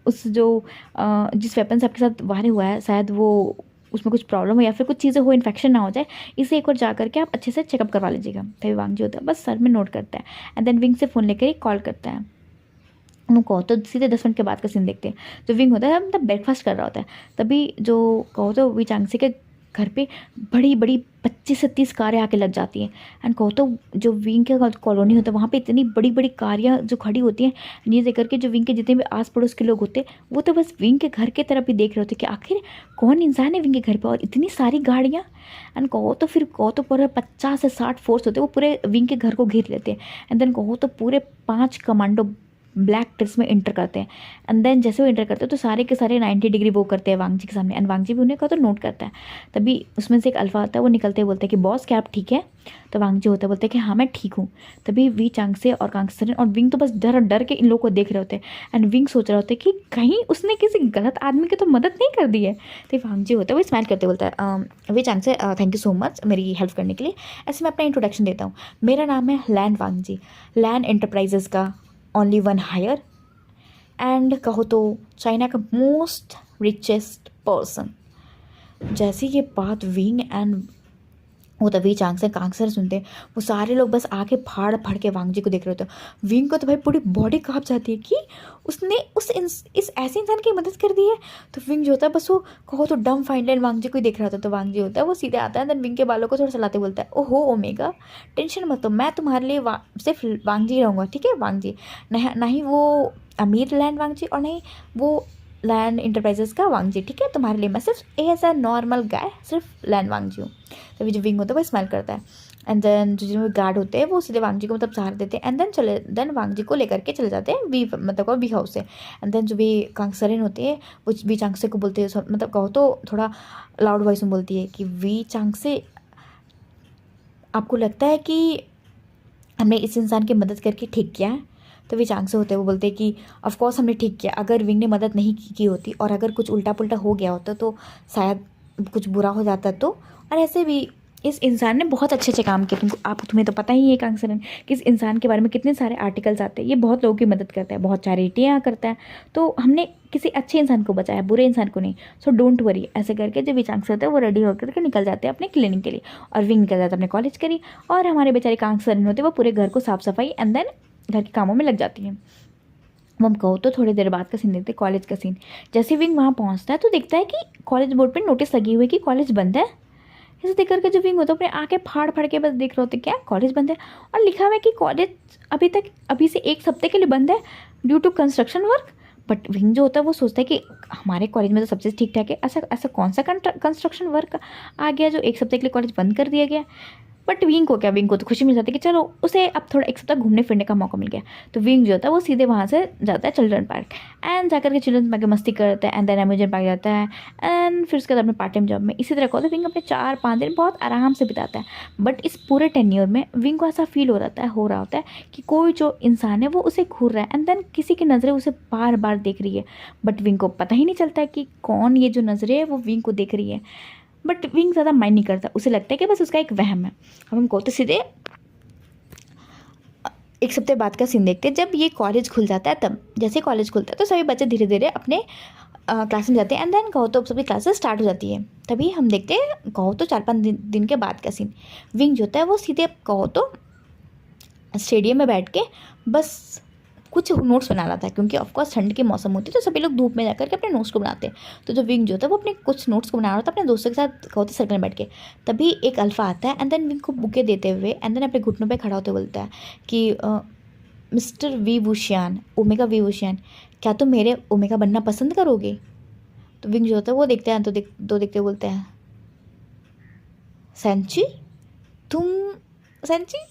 A: उस जो जिस वेपन से आपके साथ वार हुआ है शायद वो उसमें कुछ प्रॉब्लम हो या फिर कुछ चीज़ें हो, इन्फेक्शन ना हो जाए, इसे एक बार जा करके आप अच्छे से चेकअप करवा लीजिएगा। तभी वांग जी होता है बस सर में नोट करता है एंड देन विंग से फ़ोन लेकर ही कॉल करता है। हम कहो तो सीधे 10 मिनट के बाद का सीन देखते हैं। जो विंग होता है मतलब ब्रेकफास्ट कर रहा होता है, तभी जो कहो तो वी चांगसे के घर पे बड़ी बड़ी 25 से 30 कारें आके लग जाती हैं एंड कहो तो जो विंग के कॉलोनी होता है वहाँ पे इतनी बड़ी बड़ी कारियाँ जो खड़ी होती हैं, ये देख करके जो विंग के जितने भी आस पड़ोस के लोग होते हैं वो तो बस विंग के घर के तरफ ही देख रहे होते कि आखिर कौन इंसान है विंग के घर पर और इतनी सारी गाड़ियाँ। एंड कहो तो पूरे 50 से 60 फोर्स होते हैं वो पूरे विंग के घर को घेर लेते हैं एंड देन कहो तो पूरे 5 कमांडो ब्लैक ड्रेस में इंटर करते हैं एंड देन जैसे वो इंटर करते हैं तो सारे के सारे 90 डिग्री वो करते हैं वांगजी के सामने एंड वांगजी भी उन्हें का तो नोट करता है। तभी उसमें से एक अल्फा आता है वो निकलते बोलते हैं कि बॉस क्या आप ठीक है? तो वांगजी होता है बोलते हैं कि हाँ मैं ठीक हूँ। तभी वी चांगसे और कांगसरन और विंग तो बस डर के इन लोगों को देख रहे होते हैं एंड विंग सोच रहे होते हैं कि कहीं उसने किसी गलत आदमी की तो मदद नहीं कर दी है। तो वांगजी होता है वो स्माइल करते बोलता है वी चांगसे थैंक यू सो मच मेरी हेल्प करने के लिए। ऐसे मैं अपना इंट्रोडक्शन देता हूँ, मेरा नाम है लैन वांगजी, लैन एंटरप्राइजेज़ का ओनली वन हायर एंड कहो तो चाइना का मोस्ट रिचेस्ट पर्सन। जैसे ये बात विंग एंड वो तभी चांग से कांगसर सुनते हैं। वो सारे लोग बस आके फाड़ फाड़ के वांग जी को देख रहे होते हैं। विंग को तो भाई पूरी बॉडी कांप जाती है कि उसने इस ऐसे इंसान की मदद कर दी है। तो विंग जो होता है बस वो कहो तो डम फाइंड वांग जी को ही देख रहा होता है। तो वांग जी होता है वो सीधे आता है, देन विंग के बालों को थोड़ा चलाते बोलता है, ओहो ओमेगा टेंशन मत लो, मैं तुम्हारे लिए सिर्फ वांग जी रहूँगा, ठीक है वांग जी। नहीं वो अमीर लैंड वांग जी और नहीं वो लैंड इंटरप्राइजेस का वांग जी, ठीक है तुम्हारे लिए मैं सिर्फ एज अ नॉर्मल गाय सिर्फ लैंड वांग जी हूँ। तभी जो विंग होता है वो स्माइल करता है। एंड देन जो गार्ड होते हैं वो सीधे वांग जी को मतलब सहारा देते हैं। एंड देन वांग जी को लेकर के चले जाते हैं वी हाउस से। एंड देन जो भी कांगसरिन होती है वो वी चांगसे को बोलते हैं, मतलब कहो तो थोड़ा लाउड वॉइस में बोलती है कि वी चांगसे, आपको लगता है कि हमने इस इंसान की मदद करके ठीक किया है? तो वे चांग से होते हैं वो बोलते हैं कि ऑफ कोर्स हमने ठीक किया, अगर विंग ने मदद नहीं की होती और अगर कुछ उल्टा पुल्टा हो गया होता तो शायद कुछ बुरा हो जाता। तो और ऐसे भी इस इंसान ने बहुत अच्छे अच्छे काम किए। तुम्हें तो पता ही है कांगसरन कि इस इंसान के बारे में कितने सारे आर्टिकल्स आते हैं, ये बहुत लोगों की मदद करता है, बहुत चैरिटियाँ करता है। तो हमने किसी अच्छे इंसान को बचाया, बुरे इंसान को नहीं। सो डोंट वरी, ऐसे करके जब विचांग से होते हैं वो रेडी होकर के निकल जाते हैं अपने क्लिनिक के लिए और विंग निकल जाता है अपने कॉलेज के लिए। और हमारे बेचारे कांगसरन होते हैं वो पूरे घर को साफ सफाई एंड देन घर के कामों में लग जाती है। हम कहो तो थोड़ी देर बाद का सीन देखते हैं, कॉलेज का सीन। जैसे विंग वहाँ पहुँचता है तो देखता है कि कॉलेज बोर्ड पे नोटिस लगी हुई है कि कॉलेज बंद है। ऐसे देख करके जो विंग होता है अपने आके फाड़ फाड़ के बस देख रहे होते क्या कॉलेज बंद है, और लिखा हुआ है कि कॉलेज अभी से 1 हफ्ते के लिए बंद है due to construction work. But wing जो होता है वो सोचता है कि हमारे कॉलेज में तो सब चीज़ ठीक ठाक है, ऐसा ऐसा कौन सा कंस्ट्रक्शन वर्क आ गया जो 1 हफ्ते के लिए कॉलेज बंद कर दिया गया। बट विंग को क्या, विंग को तो खुशी मिल जाती है कि चलो उसे अब थोड़ा 1 सप्ताह घूमने फिरने का मौका मिल गया। तो विंग जो होता है वो सीधे वहाँ से जाता है चिल्ड्रन पार्क एंड जाकर के चिल्ड्रन पार्क में मस्ती करता है एंड देन अम्यूजमेंट पार्क जाता है एंड फिर उसके बाद अपने पार्ट टाइम जॉब में इसी तरह को विंग अपने 4-5 दिन बहुत आराम से बिताता है। बट इस पूरे टेन्योर में विंग को ऐसा फील हो रहा होता है कि कोई जो इंसान है वो उसे घूर रहा है एंड देन किसी की नज़रें उसे बार बार देख रही है। बट विंग को पता ही नहीं चलता है कि कौन ये जो नज़रें है वो विंग को देख रही है। बट विंग ज़्यादा माइंड नहीं करता, उसे लगता है कि बस उसका एक वहम है। अब हमको तो सीधे 1 सप्ताह बाद का सीन देखते हैं। जब ये कॉलेज खुल जाता है तब जैसे कॉलेज खुलता है तो सभी बच्चे धीरे धीरे अपने क्लास में जाते हैं एंड देन कहो तो सभी क्लासेस स्टार्ट हो जाती है। तभी हम देखते हैं कहो तो 4-5 दिन के बाद का सीन। विंग जो होता है वो सीधे कहो तो स्टेडियम में बैठ के बस कुछ नोट्स बना रहा था, क्योंकि ऑफकोर्स ठंड के मौसम होती है तो सभी लोग धूप में जाकर के अपने नोट्स को बनाते हैं। तो जो विंग जो था वो अपने कुछ नोट्स को बना रहा था अपने दोस्तों के साथ कहोते सर्कल में बैठ के। तभी एक अल्फ़ा आता है एंड देन विंग को बुके देते हुए एंड देन अपने घुटनों पे खड़ा होते बोलता है कि मिस्टर वी वुशियान, ओमेगा वी वुशियान, क्या तुम मेरे ओमेगा बनना पसंद करोगे? तो विंग जो होता है वो देखते हैं तो देखते बोलते हैं, सेंची तुम सेंची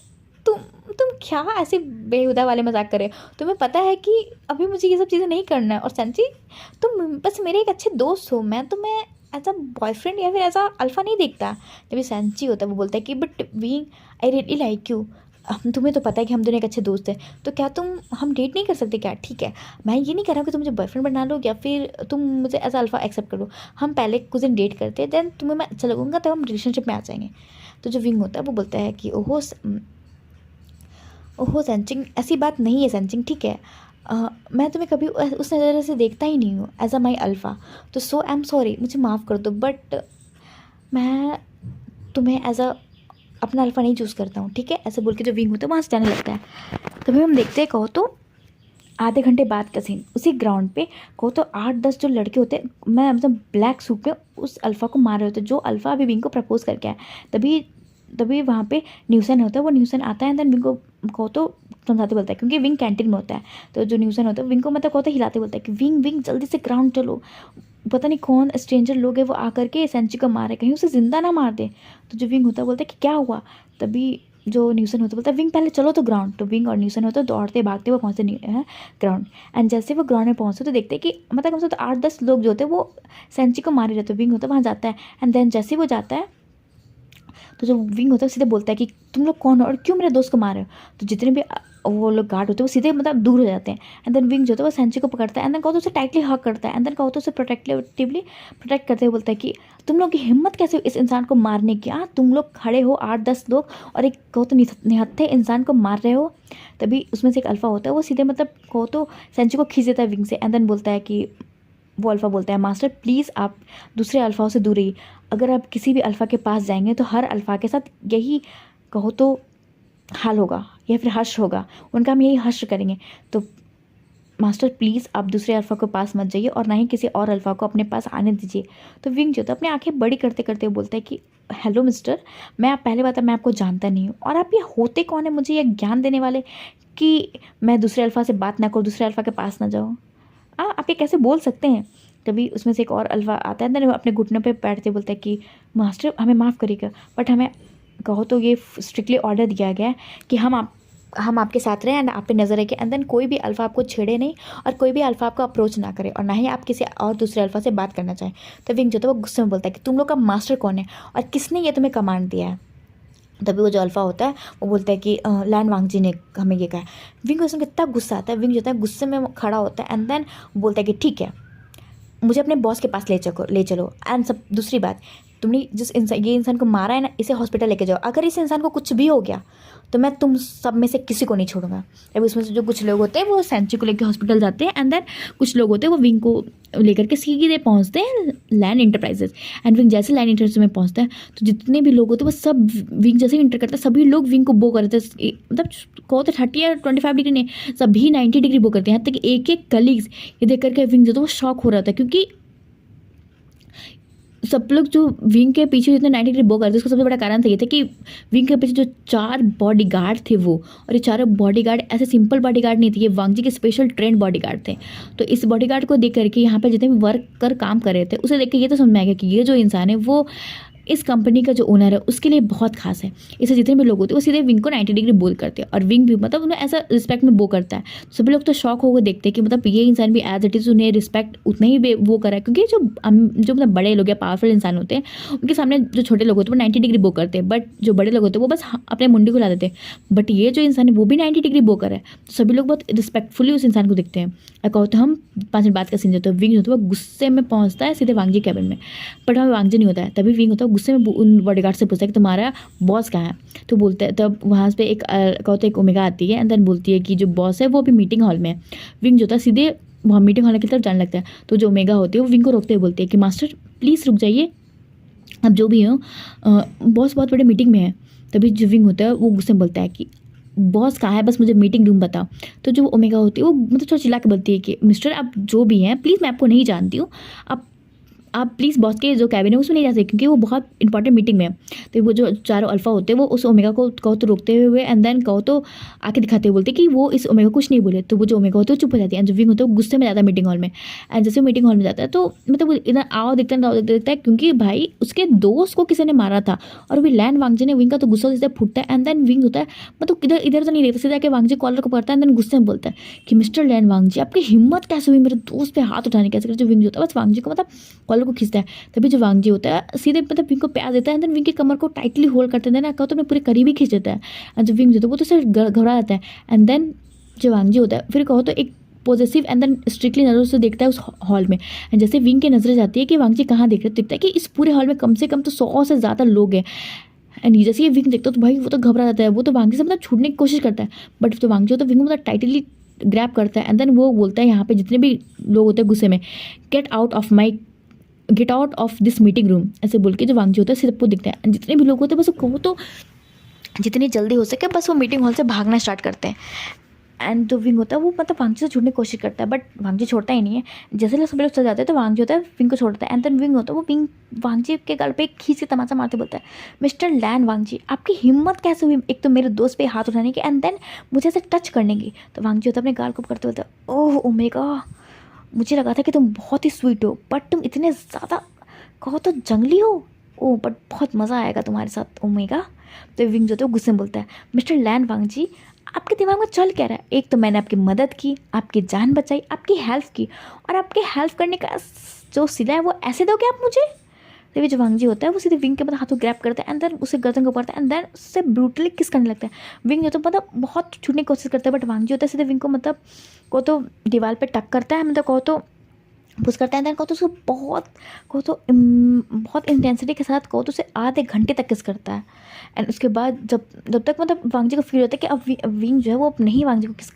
A: तुम क्या ऐसे बेहुदा वाले मजाक कर रहे हो? तुम्हें पता है कि अभी मुझे ये सब चीज़ें नहीं करना है। और सेंची तुम बस मेरे एक अच्छे दोस्त हो, मैं तुम्हें एज अ बॉयफ्रेंड या फिर एज अ अल्फ़ा नहीं देखता। जब ये सेंची होता है वो बोलता है कि but wing I really like you, तुम्हें तो पता है कि हम दोनों एक अच्छे दोस्त हैं, तो क्या हम डेट नहीं कर सकते क्या? ठीक है, मैं ये नहीं कर रहा हूँ कि तुम मुझे बॉयफ्रेंड बना लो या फिर तुम मुझे एज अल्फ़ा एक्सेप्ट कर लो। हम पहले कुछ दिन डेट करते हैं, देन तुम्हें मैं अच्छा लगूंगा तब हम रिलेशनशिप में आ जाएंगे। तो जो विंग होता है वो बोलता है कि ओहो सेंचिंग, ऐसी बात नहीं है सेंचिंग, ठीक है। मैं तुम्हें कभी उस नज़र से देखता ही नहीं हूँ एज अ माई अल्फ़ा, तो सो आई एम सॉरी, मुझे माफ़ कर दो, बट मैं तुम्हें एज अ अपना अल्फ़ा नहीं चूज़ करता हूँ, ठीक है। ऐसे बोल के जो विंग होता है वहाँ से जाने लगता है। तभी हम देखते हैं कहो तो आधे घंटे बाद का सीन, उसी ग्राउंड पे कहो तो 8-10 जो लड़के होते हैं, मैं मतलब ब्लैक सूट में उस अल्फ़ा को मार रहे होते हैं जो अल्फ़ा अभी विंग को प्रपोज करके आया। तभी वहाँ पे न्यूसन होता है, वो न्यूसन आता है एंड देन विंग को कहो तो समझाते बोलता है, क्योंकि विंग कैंटीन में होता है। तो जो न्यूसन होता है विंग को मतलब कहो तो हिलाते बोलता है कि विंग जल्दी से ग्राउंड चलो, पता नहीं कौन स्ट्रेंजर लोग हैं वो आकर के सेंची को मारे, कहीं उसे ज़िंदा ना मार दे। तो जो विंग होता है बोलता है कि क्या हुआ? तभी जो न्यूसन होता है बोलता है विंग पहले चलो तो ग्राउंड। तो विंग और न्यूसन होता है दौड़ते भागते वो पहुँचते हैं ग्राउंड। एंड जैसे वो ग्राउंड में पहुँचते तो देखते हैं कि मतलब कम से कम 8-10 लोग जो होते हैं वो सेंची को मारे रहते। विंग होता है वहाँ जाता है एंड देन जैसे वो जाता है तो जो विंग होता है सीधे बोलता है कि तुम लोग कौन हो और क्यों मेरे दोस्त को मारे हो? तो जितने भी वो लोग गार्ड होते हैं वो सीधे मतलब दूर हो जाते हैं। एंड देन विंग जो होता है वो सेंची को पकड़ता है एंड देन कहो तो उसे टाइटली हक करता है एंड देन कहो तो उसे प्रोटेक्ट करते हुए बोलता है कि तुम लोग की हिम्मत कैसे इस इंसान को मारने की? तुम लोग खड़े हो 8-10 लोग और एक कहो तो निहत्थे इंसान को मार रहे हो। तभी उसमें से एक अल्फ़ा होता है वो सीधे मतलब कहो तो सेंची को खींच देता है विंग से एंड देन बोलता है कि वो अल्फ़ा बोलता है, मास्टर प्लीज़ आप दूसरे अल्फ़ाओं से दूर रहिए, अगर आप किसी भी अल्फ़ा के पास जाएंगे तो हर अल्फ़ा के साथ यही कहो तो हाल होगा या फिर हर्ष होगा, उनका हम यही हर्ष करेंगे। तो मास्टर प्लीज़ आप दूसरे अल्फ़ा के पास मत जाइए और ना ही किसी और अल्फ़ा को अपने पास आने दीजिए। तो विंग जो था अपनी आंखें बड़ी करते करते बोलता है कि हेलो मिस्टर, मैं आप पहले बात है मैं आपको जानता नहीं हूँ, और आप ये होते कौन है मुझे ये ज्ञान देने वाले कि मैं दूसरे अल्फ़ा से बात ना करूँ, दूसरे अल्फ़ा के पास ना जाऊँ। आप ये कैसे बोल सकते हैं। तभी उसमें से एक और अल्फ़ा आता है, अंदर अपने घुटनों पे बैठते बोलता है कि मास्टर हमें माफ़ करिएगा, बट हमें कहो तो ये स्ट्रिक्टली ऑर्डर दिया गया है कि हम आपके साथ रहें एंड आप पे नज़र रखें, एंड देन कोई भी अल्फ़ा आपको छेड़े नहीं और कोई भी अल्फ़ा आपको अप्रोच ना करे और ना ही आप किसी और दूसरे अल्फ़ा से बात करना चाहें। तो विंग जो था वो गुस्से में बोलता है कि तुम लोग का मास्टर कौन है और किसने ये तुम्हें कमांड दिया है। तभी वो जो अल्फ़ा होता है वो बोलता है कि लैन वांगजी ने हमें ये कहा है। विंग को उसमें कितना गुस्सा आता है। विंग जो है गुस्से में खड़ा होता है एंड देन बोलता है कि ठीक है, मुझे अपने बॉस के पास ले चलो एंड सब दूसरी बात, तुमने जिस इंसान को मारा है ना, इसे हॉस्पिटल लेके जाओ। अगर इस इंसान को कुछ भी हो गया तो मैं तुम सब में से किसी को नहीं छोड़ूंगा। अभी उसमें से जो कुछ लोग होते हैं वो सेंचुरी को लेकर हॉस्पिटल जाते हैं एंड देन कुछ लोग होते हैं वो विंग को लेकर के सीधे पहुंचते हैं लैंड इंटरप्राइजेस। एंड विंग जैसे लैंड इंटरप्राइजेस में पहुंचता है तो जितने भी लोग होते हैं वो सब विंग जैसे इंटर करते हैं, सभी लोग विंग को बो करते हैं, मतलब कहो तो 30 या 25 डिग्री नहीं, सभी 90 डिग्री बो करते हैं। यहाँ तक एक एक कलीग्स ये देख करके विंग जो था वो शॉक हो रहा था, क्योंकि सब लोग जो विंग के पीछे जितने 90 डिग्री बो करते उसका सबसे बड़ा कारण था ये था कि विंग के पीछे जो 4 बॉडीगार्ड थे वो, और ये चारों बॉडीगार्ड ऐसे सिंपल बॉडीगार्ड नहीं थे, ये वांगजी के स्पेशल ट्रेंड बॉडीगार्ड थे। तो इस बॉडीगार्ड को देख करके यहाँ पे जितने भी वर्कर काम कर रहे थे उसे देख के ये तो समझ में आ गया कि ये जो इंसान है वो इस कंपनी का जो ओनर है उसके लिए बहुत खास है। इससे जितने भी लोग होते हैं वो सीधे विंग को 90 डिग्री बोल करते हैं और विंग भी मतलब उन्हें ऐसा रिस्पेक्ट में बो करता है। तो सभी लोग तो शॉक होकर देखते हैं कि मतलब ये इंसान भी एज इट इज़ उन्हें रिस्पेक्ट उतना ही वो करा है, क्योंकि जो मतलब बड़े लोग या पावरफुल इंसान होते हैं उनके सामने जो छोटे लोग होते हैं वो 90 डिग्री बो करते हैं, बट जो बड़े लोग होते हैं वो बस अपने मुंडी को ला देते हैं। बट ये जो इंसान है वो भी 90 डिग्री बो कर है, तो सभी लोग बहुत रिस्पेक्टफुली उस इंसान को देखते हैं। और कहो तो हम 5 मिनट बाद का सीन होता है, विंग होता है वो गुस्से में पहुंचता है सीधे वांगजी कैबिन में, बट वहाँ वांगजी नहीं होता है। तभी विंग होता है गुस्से में उन बॉडीगार्ड से पूछता है कि तुम्हारा बॉस कहाँ है। तो बोलते हैं तब वहाँ पे कहो तो एक ओमेगा आती है एंड देन बोलती है कि जो बॉस है वो अभी मीटिंग हॉल में है। विंग जो था सीधे वहाँ मीटिंग हॉल की तरफ जाने लगता है। तो जो ओमेगा होती है वो विंग को रोकते हुए बोलती है कि मास्टर प्लीज़ रुक जाइए, अब जो भी हो बॉस बहुत बड़े मीटिंग में है। तभी जो विंग होता है वो गुस्से में बोलता है कि बॉस कहाँ है, बस मुझे मीटिंग रूम बताओ। तो जो ओमेगा होती है वो मतलब थोड़ा चिल्ला के बोलती है कि मिस्टर आप जो भी हैं प्लीज़, मैं आपको नहीं जानती हूँ, आप प्लीज़ बॉस के जो कैबिन है उसमें नहीं जा सकते क्योंकि वो बहुत इंपॉर्टेंट मीटिंग में है। तो वो जो चारों अल्फ़ा होते हैं वो उस ओमेगा को कहो तो रोकते हुए एंड देन कहो तो आके दिखाते हुए बोलते कि वो इस ओमेगा कुछ नहीं बोले। तो वो जो ओमेगा होते हैं वो चुप हो जाती है एंड जो विंग होता है वो गुस्से में जाता है मीटिंग हॉल में। एंड जैसे मीटिंग हॉल में जाता है तो मतलब वो इधर आओ देखता है क्योंकि भाई उसके दोस्त को किसी ने मारा था और भी लैंड वांगजी ने। विंग का तो गुस्सा सीधा फूटता है एंड देन विंग होता है मतलब इधर इधर तो नहीं देखता, सीधा के वांगजी कॉलर को पड़ता है एंड देन गुस्से में बोलता है कि मिस्टर लैंड वांगजी आपकी हिम्मत कैसे हुई मेरे दोस्त पे हाथ उठाने कैसे। जो विंग होता है बस वांगजी को मतलब कॉलर को खींचता है। तभी जो वांगजी होता है सीधे मतलब विंग को प्यार देता है एंड देन विंग की कमर को टाइटली होल्ड करते हैं ना, कहो तो अपने पूरे करीब ही खींच देता है। एंड जो विंग होता है वो तो सिर्फ घबरा जाता है एंड देन जो वांगजी होता है फिर कहो तो एक पॉजिटिव एंड देन स्ट्रिक्टली नज़रों से देखता है उस हॉल में। एंड जैसे विंग की नजरें जाती है कि वांगजी कहाँ देख रहे हैं, दिखता है कि इस पूरे हॉल में कम से कम तो 100 से ज़्यादा लोग हैं। एंड जैसे ये विंग देखता है तो भाई वो तो घबरा जाता है, वो तो वांगजी से मतलब छूटने की कोशिश करता है, बट जो वांगजी होता है विंग मतलब टाइटली ग्रैब करता है एंड देन वो बोलता है यहाँ पे जितने भी लोग होते हैं गुस्से में get out of this meeting room, ऐसे बोल के जो वांगजी होता है सिर्फ वो दिखता है। जितने भी लोग होते हैं बस कहो तो जितनी जल्दी हो सके बस वो मीटिंग हॉल से भागना स्टार्ट करते हैं। एंड जो विंग होता है वो मतलब वांगजी से छूटने की कोशिश करता है, बट वांगजी छोड़ता ही नहीं है। जैसे सभी लोग चल जाते हैं तो वांगजी होता है विंग को छोड़ता है एंड देन विंग होता है वो विंग वांगजी के गल पे खींच के तमाचा मारते बोलता है मिस्टर लैन वांगजी आपकी हिम्मत कैसे हुई एक तो मेरे दोस्त पे हाथ उठाने की एंड देन मुझे ऐसे टच करने की। तो वांगजी होता है अपने गाल को पकड़ते बोलता है ओह ओमेगा, मुझे लगा था कि तुम बहुत ही स्वीट हो बट तुम इतने ज़्यादा कहो तो जंगली हो, ओ बट बहुत मज़ा आएगा तुम्हारे साथ ओमेगा। तो विंग जो है वो गुस्से में बोलता है मिस्टर लैन वांगजी आपके दिमाग में चल क्या रहा है, एक तो मैंने आपकी मदद की, आपकी जान बचाई, आपकी हेल्प की, और आपके हेल्प करने का जो सिला है वो ऐसे दोगे आप मुझे। तो ये जो वांगजी होता है वो सीधे विंग के मतलब हाथों ग्रैब करता है एंड देन उसे गर्दन को पड़ता है एंड देन उससे ब्रूटली किस करने लगता है। विंग जो तो मतलब बहुत छूटने की कोशिश करता है बट वांगजी होता है सीधे विंग को मतलब को तो दीवार पे टक करता है, मतलब कहो तो पुश करता है, देन कहो तो उसको बहुत इंटेंसिटी के साथ कहो तो उसे आधे घंटे तक किस करता है। एंड उसके बाद जब तक मतलब वांगजी को फील होता है कि अब विंग जो है वो अब नहीं वांगजी को किस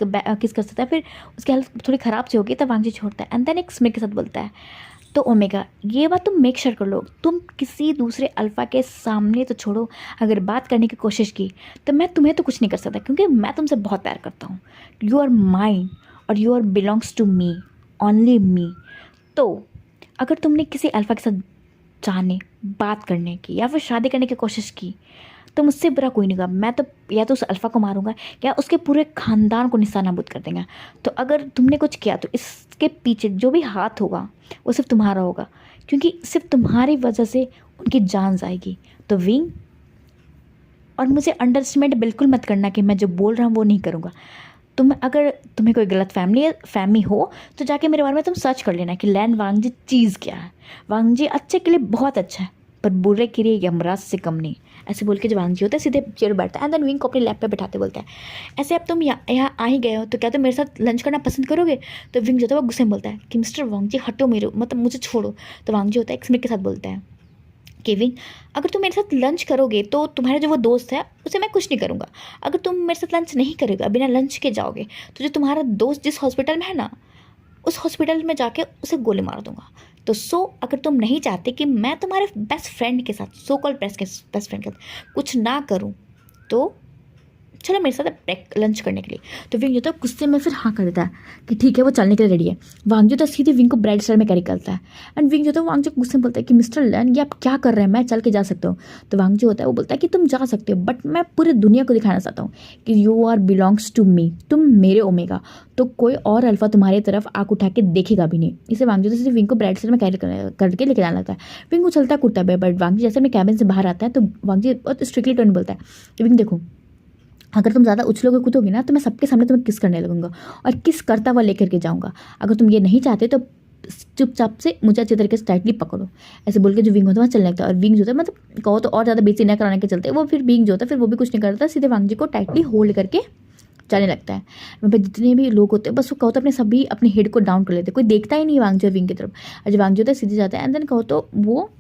A: कर सकता है, फिर उसकी हालत थोड़ी ख़राब सी होगी तब वांगजी छोड़ता है एंड देन एक स्मिर के साथ बोलता है तो ओमेगा ये बात तुम मेक श्योर कर लो, तुम किसी दूसरे अल्फ़ा के सामने तो छोड़ो, अगर बात करने की कोशिश की तो मैं तुम्हें तो कुछ नहीं कर सकता, क्योंकि मैं तुमसे बहुत प्यार करता हूँ। यू आर माइन और you are belongs to me, only me. तो अगर तुमने किसी अल्फ़ा के साथ जाने, बात करने की या फिर शादी करने की कोशिश की तो मुझसे बुरा कोई नहीं होगा। मैं तो या तो उस अल्फ़ा को मारूंगा या उसके पूरे ख़ानदान को निशानाबूद कर देंगे। तो अगर तुमने कुछ किया तो इसके पीछे जो भी हाथ होगा वो सिर्फ तुम्हारा होगा, क्योंकि सिर्फ तुम्हारी वजह से उनकी जान जाएगी। तो विंग, और मुझे अंडरस्टिमेट बिल्कुल मत करना कि मैं जो बोल रहा हूँ वो नहीं करूँगा। अगर तुम्हें कोई गलत फहमी हो तो जाके मेरे बारे में तुम सर्च कर लेना कि लैन वांगजी चीज़ क्या है। वांगजी अच्छे के लिए बहुत अच्छा है, पर बुरे के लिए यमराज से कम नहीं। ऐसे बोल के जो वांगजी होता है सीधे चेयर बैठता है एंड देन विंग को अपने लैप पे बैठाते बोलता है, ऐसे अब तुम यहाँ आ ही गए हो तो क्या तुम मेरे साथ लंच करना पसंद करोगे? तो विंग जो होता है वो गुस्से में बोलता है कि मिस्टर वांगजी हटो, मेरे मतलब मुझे छोड़ो। तो वांगजी होता है एक स्मित के साथ बोलता है कि विंग, अगर तुम मेरे साथ लंच करोगे तो तुम्हारा जो वो दोस्त है उसे मैं कुछ नहीं करूँगा। अगर तुम मेरे साथ लंच नहीं करोगे, बिना लंच के जाओगे, तो जो तुम्हारा दोस्त जिस हॉस्पिटल में है ना, उस हॉस्पिटल में जाके उसे गोली मार दूंगा। तो अगर तुम नहीं चाहते कि मैं तुम्हारे बेस्ट फ्रेंड के साथ, सो कॉल्ड बेस्ट फ्रेंड के साथ कुछ ना करूं, तो चलो मेरे साथ लंच करने के लिए। तो विंग जो था गुस्से में फिर हाँ कर देता है कि ठीक है वो चलने के लिए रेडी है। वांग जो था सीधे विंग को ब्राइड स्टाइल में कैरी करता है एंड विंग जो था वांग जो गुस्से में बोलता है कि मिस्टर लैन ये आप क्या कर रहे हैं, मैं चल के जा सकता हूँ। तो वांग जो होता है वो बोलता है कि तुम जा सकते हो, बट मैं पूरी दुनिया को दिखाना चाहता हूँ कि you are belongs to me, तुम मेरे ओमेगा, तो कोई और अल्फा तुम्हारी तरफ आँख उठा के देखेगा भी नहीं। इसे वांग जो सीधे विंग को ब्राइड स्टाइल में कैरी करके लेके जाना लगता है। विंग उछलता कूदता है, बट वांग जैसे अपने कैबिन से बाहर आता है तो वांग जी बहुत स्ट्रिक्टली टोन बोलता है कि विंग देखो, अगर तुम ज़्यादा उछलोगे कूदोगे ना तो मैं सबके सामने तुम्हें किस करने लगूंगा और किस करता हुआ लेकर के जाऊंगा। अगर तुम ये नहीं चाहते तो चुपचाप से मुझे अच्छी तरीके से टाइटली पकड़ो। ऐसे बोल के जो विंग होता है वहाँ चलने लगता है। और विंग जो होता है मतलब कहो तो और ज़्यादा बेइज्जती न कराने के चलते वो फिर विंग जो होता है फिर वो भी कुछ नहीं करता, सीधे वांग जी को टाइटली होल्ड करके जाने लगता है। वहाँ पर जितने भी लोग होते हैं बस वो कहो तो अपने सभी अपने हेड को डाउन कर लेते, कोई देखता ही नहीं वांग जी और विंग की तरफ। और जब वांग जी होता है सीधे जाता है एंड देन कहो तो वो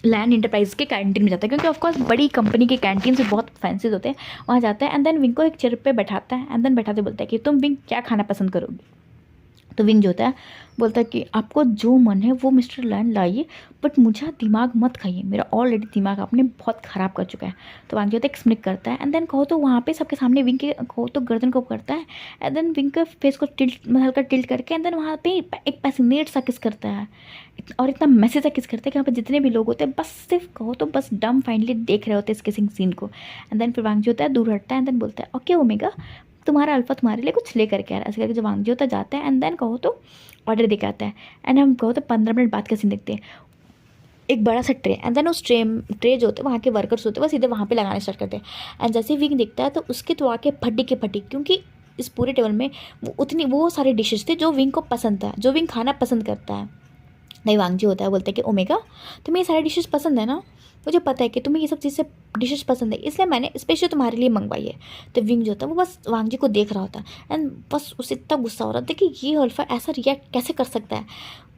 A: लैंड इंटरप्राइज के कैंटीन में जाता है, क्योंकि ऑफकोर्स बड़ी कंपनी के कैंटीन से बहुत फैंसी होते हैं। वहाँ जाता है एंड देन विंग को एक चेयर पे बैठाता है एंड देन बैठाते बोलता है कि तुम विंग क्या खाना पसंद करोगे? तो विंग जो होता है बोलता है कि आपको जो मन है वो मिस्टर लैंड लाइए, बट मुझे दिमाग मत खाइए, मेरा ऑलरेडी दिमाग आपने बहुत ख़राब कर चुका है। तो वांग जो होता है एक्सप्लेन करता है एंड देन कहो तो वहाँ पे सबके सामने विंग के कहो तो गर्दन को करता है एंड देन विंग के फेस को हल्का टिल्ट करके एंड देन वहाँ पे एक पैसिनेट सा किस करता है और इतना मैसेज सा किस करता है कि वहाँ पे जितने भी लोग होते हैं बस सिर्फ कहो तो बस डम फाइनली देख रहे होते हैं इस किसिंग सीन को। एंड देन फिर वांग जो होता है दूर हटता है एंड देन बोलता है ओके ओमेगा, तुम्हारा अल्फा तुम्हारे लिए कुछ ले करके आ रहा है। ऐसे करके जो वांग जो होता जाता है एंड देन कहो तो ऑर्डर देके आता है एंड हम कहो तो 15 मिनट बाद का सीन देखते हैं। एक बड़ा सा ट्रे एंड देन उस ट्रे जो होते हैं वहाँ के वर्कर्स होते हैं वो सीधे वहाँ पे लगाने स्टार्ट करते हैं। एंड जैसे ही विंग दिखता है तो उसके तो आके फटी के फटी, क्योंकि इस पूरे टेबल में वो सारे डिशेस थे जो विंग को पसंद था, जो विंग खाना पसंद करता है। नहीं वांग जी होता है बोलता है कि ओमेगा तुम्हें ये सारी डिशेस पसंद है ना, मुझे पता है कि तुम्हें ये सब चीज़ें डिशेस पसंद है, इसलिए मैंने स्पेशल तुम्हारे लिए मंगवाई है। तो विंग जो होता है वो बस वांग जी को देख रहा होता है एंड बस उसे इतना गुस्सा हो रहा था कि ये अल्फ़ा ऐसा रिएक्ट कैसे कर सकता है।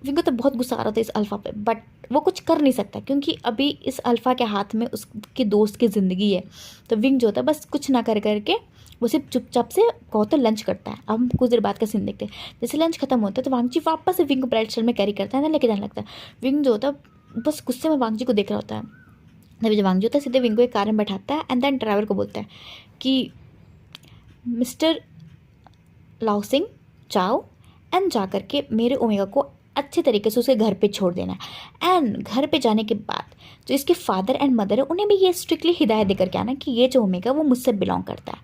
A: विंग को तो बहुत गुस्सा आ रहा था इस अल्फ़ा पे, बट वो कुछ कर नहीं सकता क्योंकि अभी इस अल्फ़ा के हाथ में उसके दोस्त की ज़िंदगी है। तो विंग जो होता है बस कुछ ना करके वो सिर्फ चुपचाप से कहो तो लंच करता है। अब हम कुछ देर बाद का सीन देखते हैं। जैसे लंच खत्म होता है तो वांग जी वापस से विंग को ब्राइड स्टाइल में कैरी करता है ना लेके जाने लगता है। विंग जो होता है बस गुस्से में वांग जी को देख रहा होता है। तभी जो वांग जी होता है सीधे विंग को एक कार में बैठाता है एंड देन ड्राइवर को बोलता है कि मिस्टर लाओसिंग जाओ एंड जा करके मेरे ओमेगा को अच्छे तरीके से उसे घर पे छोड़ देना है। एंड घर पे जाने के बाद जो इसके फादर एंड मदर है उन्हें भी ये स्ट्रिक्टली हिदायत देकर के आना कि ये जो ओमेगा वो मुझसे बिलोंग करता है,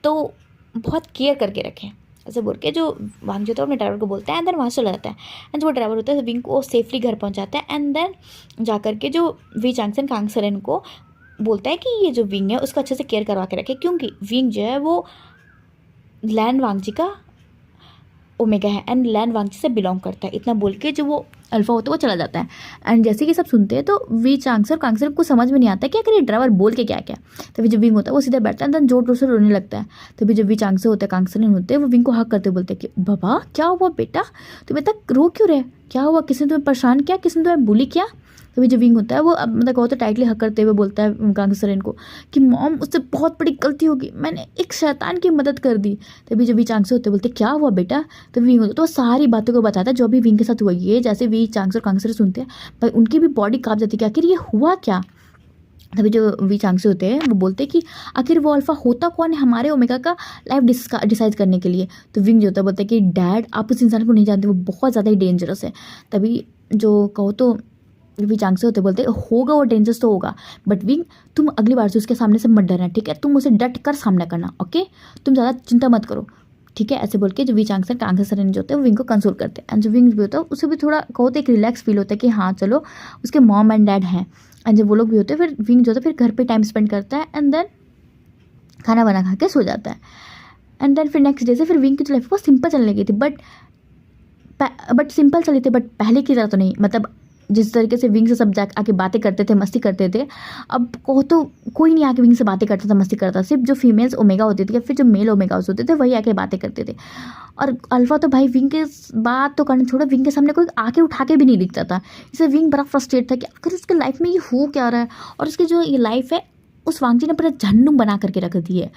A: तो बहुत केयर करके रखें। ऐसे बोल के जो वांग जो होता है अपने ड्राइवर को बोलता है एंड देन वहाँ से चला जाता है। एंड जो ड्राइवर होता है विंग को सेफली घर पहुँच जाता है एंड देन जा करके जो वी चांगसन कांगसरन को बोलता है कि ये जो विंग है उसका अच्छे से केयर करवा के रखे, क्योंकि विंग जो है वो लैंड वांग जी का ओमेगा है एंड लैंड वांग जी से बिलोंग करता है। इतना बोल के जो वो अल्फा होता है वो चला जाता है। एंड जैसे कि सब सुनते हैं तो वी चांगसर कांगसर को समझ में नहीं आता कि आखिर ये ड्राइवर बोल के क्या क्या। तभी जब विंग होता है वो सीधा बैठता है एंड जोर जोर से रोने लगता है। तभी जब वी चांगसर होता है कांगसर होते हैं वो विंग को हक करते बोलते हैं कि बाबा क्या हुआ बेटा, तुम इतना रो क्यों रहे, क्या हुआ, किसने तुम्हें परेशान किया, किसने तुम्हें बुली किया? तभी जो विंग होता है वो अब मतलब कहो तो टाइटली हक करते हुए बोलता है कांग सरेन को कि मॉम उससे बहुत बड़ी गलती होगी, मैंने एक शैतान की मदद कर दी। तभी जो वी चांग से होते बोलते क्या हुआ बेटा, तो विंग होता तो सारी बातों को बताता है जो अभी विंग के साथ हुआ। ये जैसे वी चांग और कांग सर सुनते हैं भाई उनकी भी बॉडी कांप जाती है कि आखिर ये हुआ क्या। तभी जो वी चांग से होते हैं वो बोलते हैं कि आखिर वो अल्फा होता कौन है हमारे ओमेगा का लाइफ डिसाइड करने के लिए। तो विंग जो होता है बोलता है कि डैड आप उस इंसान को नहीं जानते, वो बहुत ज़्यादा ही डेंजरस है। तभी जो कहो तो वी चांग से होते बोलते होगा वो डेंजरस तो होगा, बट विंग तुम अगली बार से उसके सामने से मत डरना, ठीक है, तुम उसे डट कर सामना करना, ओके, तुम ज़्यादा चिंता मत करो, ठीक है। ऐसे बोल के जो वी चांग सर कांग सर जो होते हैं वो विंग को कंसोल करते हैं। एंड जो विंग भी होता है उसे भी थोड़ा कहो तो एक रिलैक्स फील होता है कि हाँ चलो उसके मॉम एंड डैड हैं। एंड जब वो लोग भी होते हैं फिर विंग जो होता है फिर घर पे टाइम स्पेंड करता है एंड देन खाना वाना खा के सो जाता है। एंड देन फिर नेक्स्ट डे से फिर विंग की जो लाइफ वो सिंपल चलने लगी थी, बट सिंपल चली थी, बट पहले की तरह तो नहीं। मतलब जिस तरीके से विंग से सब जा आके बातें करते थे, मस्ती करते थे, अब कहो तो कोई नहीं आके विंग से बातें करता था, मस्ती करता था। सिर्फ जो फीमेल्स ओमेगा होती थी या फिर जो मेल ओमेगास होते थे वही आके बातें करते थे। और अल्फा तो भाई विंग के बात तो करना छोड़ो, विंग के सामने कोई आके उठा के भी नहीं दिखता था। इससे विंग बड़ा फ्रस्ट्रेट था कि आखिर उसके लाइफ में ये हो क्या रहा है। और उसकी जो ये लाइफ है उस वांगजी ने पूरा झन्नू बना करके रख दी है।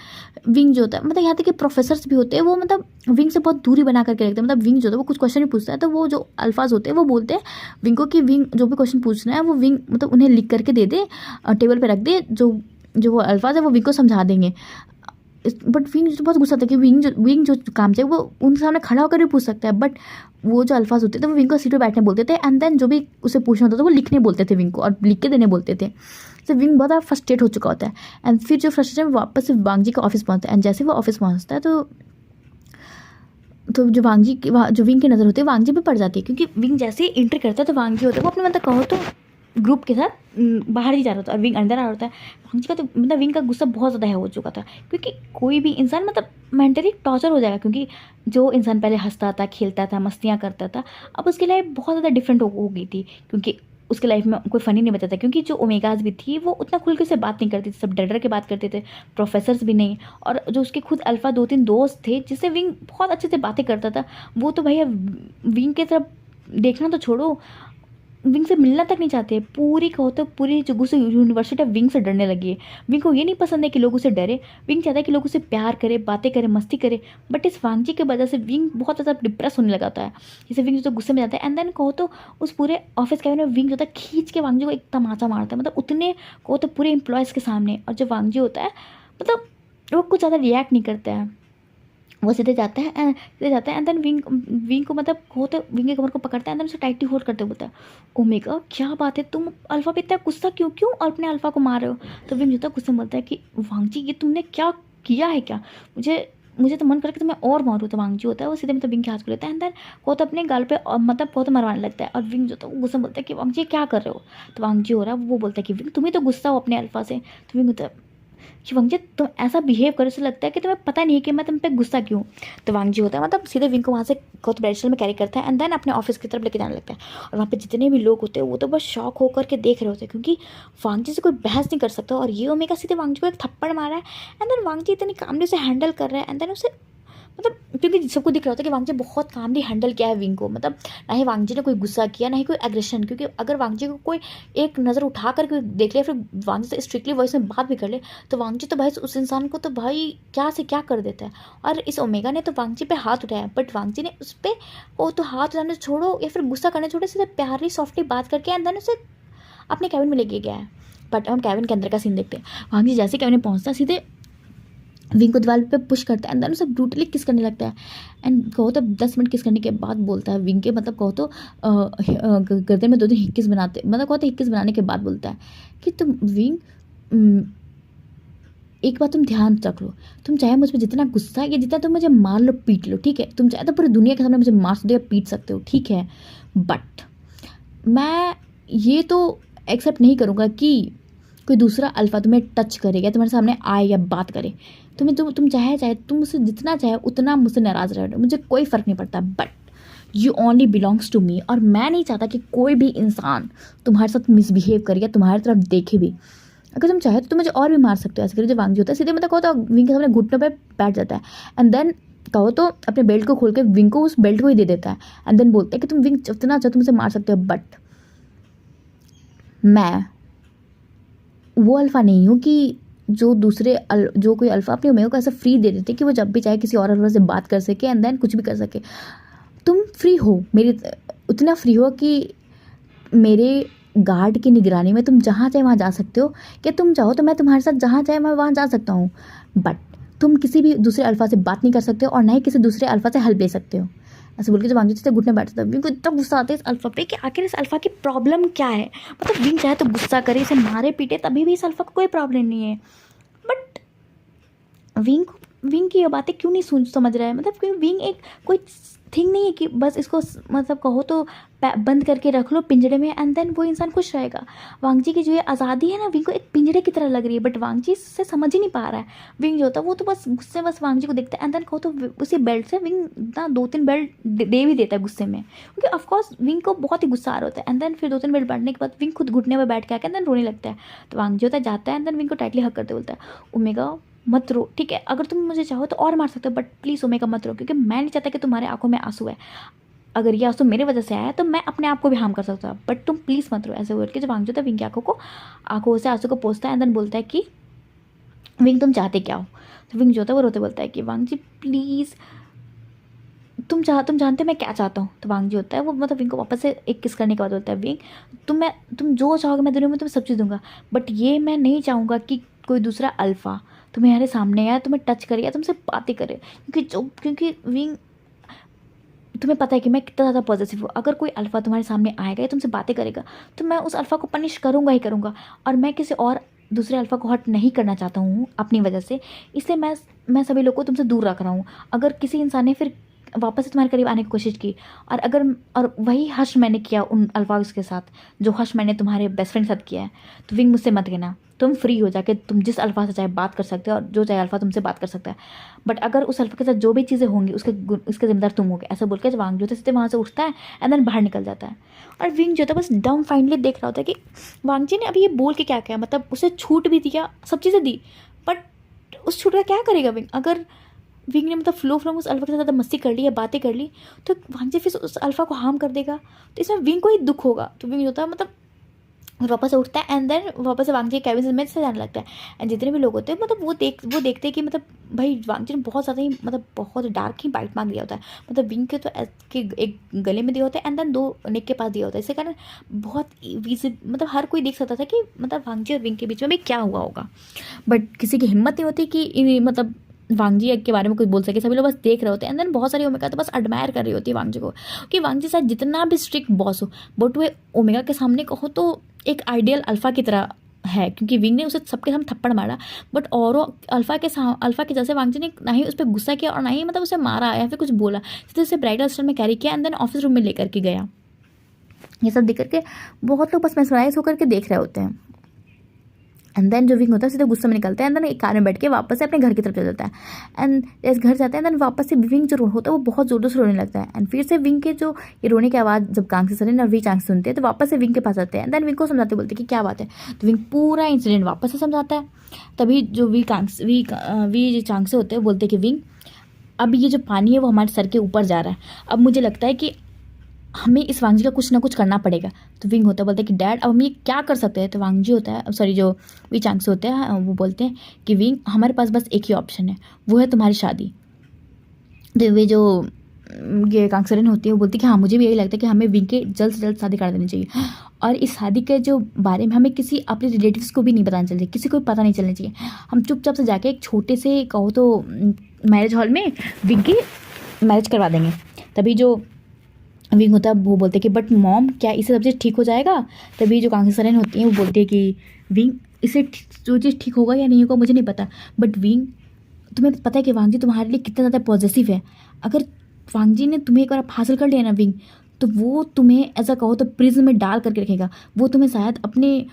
A: विंग जो होता है मतलब यहाँ तक कि प्रोफेसर्स भी होते हैं वो मतलब विंग से बहुत दूरी बना करके रखते हैं। मतलब विंग जो होता है वो कुछ क्वेश्चन भी पूछता है तो वो जो अल्फाज होते हैं वो बोलते हैं विंग को कि विंग जो भी क्वेश्चन पूछना है वो विंग मतलब उन्हें लिख करके दे दे, टेबल पर रख दे, जो वो अल्फाज है वो विंग को समझा देंगे। बट विंग जो बहुत गुस्सा था कि विंग जो काम चाहिए वो उनके सामने खड़ा होकर भी पूछ सकता है, बट वो जो अल्फाज होते थे वो विंग को सीट पर बैठने बोलते थे एंड देन जो भी उसे पूछना होता था वो लिखने बोलते थे विंग को और लिख के देने बोलते थे। तो विंग बहुत ज़्यादा फ्रस्ट्रेट हो चुका होता है एंड फिर जो फ्रस्ट्रेशन वापस से वांगजी का ऑफिस पहुंचता है। एंड जैसे वो ऑफिस पहुंचता है तो जो वांगजी की जो विंग की नज़र होती है वांगजी पे पड़ जाती है, क्योंकि विंग जैसे ही एंटर करता है तो वांगजी होता है वो अपने मतलब कहो तो ग्रुप के साथ बाहर ही जा रहा होता है और विंग अंदर आ रहा होता है। वांगजी का तो मतलब विंग का गुस्सा बहुत ज़्यादा है हो चुका था, क्योंकि कोई भी इंसान मतलब मेंटली टॉर्चर हो जाएगा, क्योंकि जो इंसान पहले हंसता था, खेलता था, मस्तियाँ करता था, अब उसकी लाइफ बहुत ज़्यादा डिफरेंट हो गई थी, क्योंकि उसके लाइफ में कोई फ़नी नहीं बचा था। क्योंकि जो ओमेगाज भी थी वो उतना खुल के उससे बात नहीं करती थी, सब डर डर के बात करते थे, प्रोफेसर्स भी नहीं। और जो उसके खुद अल्फ़ा 2-3 दोस्त थे जिससे विंग बहुत अच्छे से बातें करता था, वो तो भैया विंग की तरफ देखना तो छोड़ो, विंग से मिलना तक नहीं चाहते। पूरी कहो तो पूरी जो गुस्से यूनिवर्सिटी विंग से डरने लगी है। विंग को ये नहीं पसंद है कि लोग उसे डरे, विंग चाहता है कि लोग उसे प्यार करे, बातें करे, मस्ती करे। बट इस वांगजी की वजह से विंग बहुत ज़्यादा डिप्रेस होने लगाता है, जिससे विंग जो गुस्से में जाता है एंड देन कहो तो उस पूरे ऑफिस कैबिन में विंग जो होता है खींच के वांगजी को एक तमाचा मारता है, मतलब उतने कहो तो पूरे एम्प्लॉयज़ के सामने। और जो वांगजी होता है मतलब वो कुछ ज़्यादा रिएक्ट नहीं करता है, वो सीधे जाता है एंड देन विंग को मतलब होते विंग के कमर को पकड़ता है एंड देन उसे टाइटली होल्ड करते बोलता है ओमेगा क्या बात है, तुम अल्फा पे इतना गुस्सा क्यों क्यों और अपने अल्फा को मार रहे हो। तो विंग जो गुस्से में बोलता है कि वांगजी ये तुमने क्या किया है, क्या मुझे तो मन करके तो मैं और मारूँ। तो वांगजी होता है वो सीधे मतलब विंग के हाथ को लेता है एंड देन वो तो अपने गाल पे मतलब वो तो मरवाने लगता है। और विंग जो था वो गुस्से में बोलता है कि वांगजी क्या कर रहे हो। तो वांगजी हो रहा है वो बोलता है कि विंग तुम्हें तो गुस्सा हो अपने अल्फा से। तो विंग होता है कि वांगजी तुम ऐसा बिहेव करो, उसे लगता है कि तुम्हें पता नहीं है कि मैं तुम पे गुस्सा क्यों। तो वांगजी होता है मतलब सीधे विंग को वहाँ से गौतम बैरिस्टर में कैरी करता है एंड देन अपने ऑफिस की तरफ लेके जाने लगता है। और वहाँ पे जितने भी लोग होते हैं वो तो बस शॉक होकर के देख रहे होते हैं, क्योंकि वांगजी से कोई बहस नहीं कर सकता। और ये ओमेगा सीधे वांगजी को एक थप्पड़ मारा है एंड देन वांगजी इतनी कामली उसे हैंडल कर रहा है एंड देन उसे मतलब क्योंकि सबको दिख रहा होता है कि वांगजी बहुत कामली हैंडल किया है विंग को। मतलब ना ही वांगजी ने कोई गुस्सा किया, ना ही कोई एग्रेशन, क्योंकि अगर वांगजी को कोई एक नज़र उठा कर कोई देख ले, फिर वांगजी से स्ट्रिक्टली वॉइस में बात भी कर ले, तो वांगजी तो भाई उस इंसान को तो भाई क्या से क्या कर देता है। और इस ओमेगा ने तो वांगजी पे हाथ उठाया, बट वांगजी ने उस पर वो तो हाथ उठाने छोड़ो या फिर गुस्सा करने छोड़ो, सीधे प्यारी सॉफ्टली बात करके एंड देन उसे अपने कैबिन में लेके गया है। बट हम कैबिन के अंदर का सीन देखते हैं। वांगजी जैसे कैबिन में पहुँचता है सीधे विंग को दीवार पे पुश करता है एंड देन उसे ब्रूटली किस करने लगता है। एंड कहो तो 10 मिनट किस करने के बाद बोलता है विंग के मतलब कहो तो गर्दन में 2 दिन हिक्किस बनाते, मतलब कहो तो हिक्किस बनाने के बाद बोलता है कि तुम विंग एक बात तुम ध्यान रख लो, तुम चाहे मुझ पर जितना गुस्सा या जितना तुम मुझे मार लो पीट लो, ठीक है, तुम चाहे तो पूरी दुनिया के सामने मुझे मार सकते हो या पीट सकते हो, ठीक है, बट मैं ये तो एक्सेप्ट नहीं करूँगा कि कोई दूसरा अल्फा तुम्हें टच करेगा, तुम्हारे सामने आए या बात करे। तुम चाहे तुम मुझसे जितना चाहे उतना मुझसे नाराज़ रहे, मुझे कोई फ़र्क नहीं पड़ता, but you only belongs to me. और मैं नहीं चाहता कि कोई भी इंसान तुम्हारे साथ मिसबिहेव करे या तुम्हारी तरफ देखे भी। अगर तुम चाहे तो तुम मुझे और भी मार सकते हो। ऐसे करके जो वांगजी होता है सीधे मतलब कहो तो विंग के सामने घुटनों पर बैठ जाता है एंड देन कहो तो अपने बेल्ट को खोल के विंग को उस बेल्ट को ही दे देता है एंड देन बोलता है कि तुम विंग जितना चाहो तुम उसे मार सकते हो, बट मैं वो अल्फ़ा नहीं हूँ कि जो कोई अल्फ़ा अपने ओमेगा को ऐसा फ्री दे देते कि वो जब भी चाहे किसी और अल्फ़ा से बात कर सके एंड देन कुछ भी कर सके। तुम फ्री हो, मेरी उतना फ्री हो कि मेरे गार्ड की निगरानी में तुम जहाँ चाहे वहाँ जा सकते हो, कि तुम चाहो तो मैं तुम्हारे साथ जहाँ चाहे मैं वहाँ जा सकता हूँ, बट तुम किसी भी दूसरे अल्फ़ा से बात नहीं कर सकते हो और ना ही किसी दूसरे अल्फ़ा से हेल्प ले सकते हो। ऐसे बोल के जब वांगजी से घुटने बैठता था, विंग को इतना गुस्सा आता है इस अल्फ़ा पे कि आखिर इस अल्फ़ा की प्रॉब्लम क्या है। मतलब विंग चाहे तो गुस्सा करे, इसे मारे पीटे, तभी भी इस अल्फ़ा को कोई प्रॉब्लम नहीं है। बट विंग की ये बातें क्यों नहीं समझ रहा है। मतलब क्योंकि विंग एक कोई थिंग नहीं है कि बस इसको मतलब कहो तो बंद करके रख लो पिंजरे में एंड देन वो इंसान खुश रहेगा। वांगजी की जो ये आज़ादी है ना, विंग को एक पिंजरे की तरह लग रही है, बट वांगजी इससे समझ ही नहीं पा रहा है। विंग जो होता है वो तो बस गुस्से बस वांगजी को देखता है एंड देन कहो तो उसी बेल्ट से विंग ना 2-3 बेल्ट दे भी देता है गुस्से में, क्योंकि ऑफकोर्स विंग को बहुत ही गुस्सा आ रहा होता है। एंड देन फिर 2-3 बेल्ट बांटने के बाद विंग खुद घुटने में बैठ के आकर एंड देन रोने लगता है। तो वांगजी होता है जाता है एंड देन विंग को टाइटली हक करते बोलता है, ओमेगा मत रो, ठीक है, अगर तुम मुझे चाहो तो और मार सकते हो, बट प्लीज़ ओमेगा मत रो, क्योंकि मैं नहीं चाहता कि तुम्हारे आंखों में आंसू है। अगर ये आंसू मेरे वजह से आया तो मैं अपने आप को भी हार्म कर सकता हूँ, बट तुम प्लीज़ मत रो। ऐसे बोल के जब वांग होता है विंग की आंखों से आंसू को पोंछता है एंड देन बोलता है कि विंग तुम चाहते क्या हो। तो विंग जो होता है वो रोते बोलता है कि वांग जी प्लीज़ तुम जानते मैं क्या चाहता हूँ। तो वांग जी होता है वो मतलब विंग को वापस से एक किस करने के बाद बोलता है, विंग तुम जो चाहोगे मैं दुनिया में तुम्हें सब चीज़ दूंगा, बट ये मैं नहीं चाहूँगा कि कोई दूसरा अल्फ़ा तुम्हारे सामने आए, तुम्हें टच करे या तुमसे बातें करे, क्योंकि विंग तुम्हें पता है कि मैं कितना ज़्यादा पॉजिटिव हूँ। अगर कोई अल्फ़ा तुम्हारे सामने आएगा या तुमसे बातें करेगा तो मैं उस अल्फ़ा को पनिश करूँगा ही करूँगा, और मैं किसी और दूसरे अल्फ़ा को हर्ट नहीं करना चाहता हूँ अपनी वजह से, इसलिए मैं सभी लोग को तुमसे दूर रख रहा हूँ। अगर किसी इंसान ने फिर वापस से तुम्हारे करीब आने की कोशिश की और वही हर्ष मैंने किया उन अल्फाज के साथ जो हर्ष मैंने तुम्हारे बेस्ट फ्रेंड के साथ किया है, तो विंग मुझसे मत कहना, तुम फ्री हो जाके तुम जिस अल्फ़ा से चाहे बात कर सकते हो और जो चाहे अल्फ़ा तुमसे बात कर सकता है, बट अगर उस अल्फ़ा के साथ जो भी चीज़ें होंगी उसके जिम्मेदार तुम होगे। ऐसा बोल के जब वांग जो सीधे वहाँ से उठता है एंड देन बाहर निकल जाता है, और विंग जो था बस डम फाइनली देख रहा होता है कि वांगजी ने अभी ये बोल के क्या किया, मतलब उसे छूट भी दिया, सब चीज़ें दी, बट उस छूट का क्या करेगा विंग। अगर विंग ने मतलब फ्लो उस अल्फ़ा के साथ ज़्यादा मस्ती कर ली या बातें कर ली तो वांगजी फिर उस अल्फ़ा को हार्म कर देगा, तो इसमें विंग को ही दुख होगा। तो विंग होता है मतलब वापस से उठता है एंड देन वापस से वांगजी कैबिन में से जाने लगता है। एंड जितने भी लोग होते हैं मतलब वो देखते हैं कि मतलब भाई वांगजी ने बहुत ज़्यादा ही मतलब बहुत डार्क ही बाइट मार दिया होता है, मतलब विंग के तो के एक गले में दिया होता है एंड देन 2 नेक के पास दिया होता है, इसके कारण बहुत मतलब हर कोई देख सकता था कि मतलब वांगजी और विंग के बीच में भी क्या हुआ होगा, बट किसी की हिम्मत नहीं होती कि मतलब वांगजी के बारे में कुछ बोल सके। सभी लोग बस देख रहे होते हैं एंड देन बहुत सारी ओमेगा तो बस एडमायर कर रही होती है वांगजी को, कि वांगजी शायद जितना भी स्ट्रिक्ट बॉस हो बट वो ओमेगा के सामने कहो तो एक आइडियल अल्फ़ा की तरह है, क्योंकि विंग ने उसे सबके सामने थप्पड़ मारा, बट और अल्फ़ा के जैसे वांगजी ने ना ही उस पर गुस्सा किया और ना ही मतलब उसे मारा या फिर कुछ बोला, सीधे उसे ब्राइडल हॉस्टल में कैरी किया एंड देन ऑफिस रूम में लेकर के गया। ये सब देख करके बहुत लोग बस मैसमराइज होकर के देख रहे होते हैं। एंड देन जो विंग होता है सीधे गुस्से में निकलता है एंड देन एक कार में बैठ के वापस से अपने घर की तरफ चल जाता है। एंड जैसे घर जाते हैं देन वापस से विंग जो होता है वो बहुत ज़ोर से रोने लगता है। एंड फिर से विंग के जो ये रोने की आवाज़ जब कांग से सरेन और वी चांग सुनते हैं तो वापस से विंग के पास आते हैं एंड देन विंग को समझाते बोलते कि क्या बात है। तो विंग पूरा इंसिडेंट वापस से समझाता है। तभी जो वी चांग से होते हैं बोलते कि विंग अब ये जो पानी है वो हमारे सर के ऊपर जा रहा है, अब मुझे लगता है कि हमें इस वांगजी का कुछ ना कुछ करना पड़ेगा। तो विंग होता है बोलते हैं कि डैड अब हम ये क्या कर सकते हैं। तो वांगजी होता है सॉरी जो वी चांग से होते हैं वो बोलते हैं कि विंग हमारे पास बस एक ही ऑप्शन है, वो है तुम्हारी शादी। तो वे जो ये कांगसरन होती है वो बोलती है कि हाँ मुझे भी यही लगता है कि हमें विंग के जल्द से जल्द शादी करा देनी चाहिए, और इस शादी के जो बारे में हमें किसी अपने रिलेटिव्स को भी नहीं बताना चाहिए, किसी को पता नहीं चलना चाहिए। हम चुपचाप से जाके एक छोटे से कहो तो मैरिज हॉल में विंग की मैरिज करवा देंगे। तभी जो विंग होता है वो बोलते हैं कि बट मॉम क्या इससे सब चीज़ ठीक हो जाएगा। तभी जो कांगसरन होती है वो बोलती है कि विंग इससे जो चीज़ ठीक होगा या नहीं होगा मुझे नहीं पता, बट विंग तुम्हें पता है कि वांगजी तुम्हारे लिए कितना ज़्यादा पॉजिटिव है। अगर वांगजी ने तुम्हें एक बार हासिल कर लिया ना विंग, तो वो तुम्हें ऐसा कहो तो प्रिज्म में डाल करके रखेगा, वो तुम्हें शायद अपने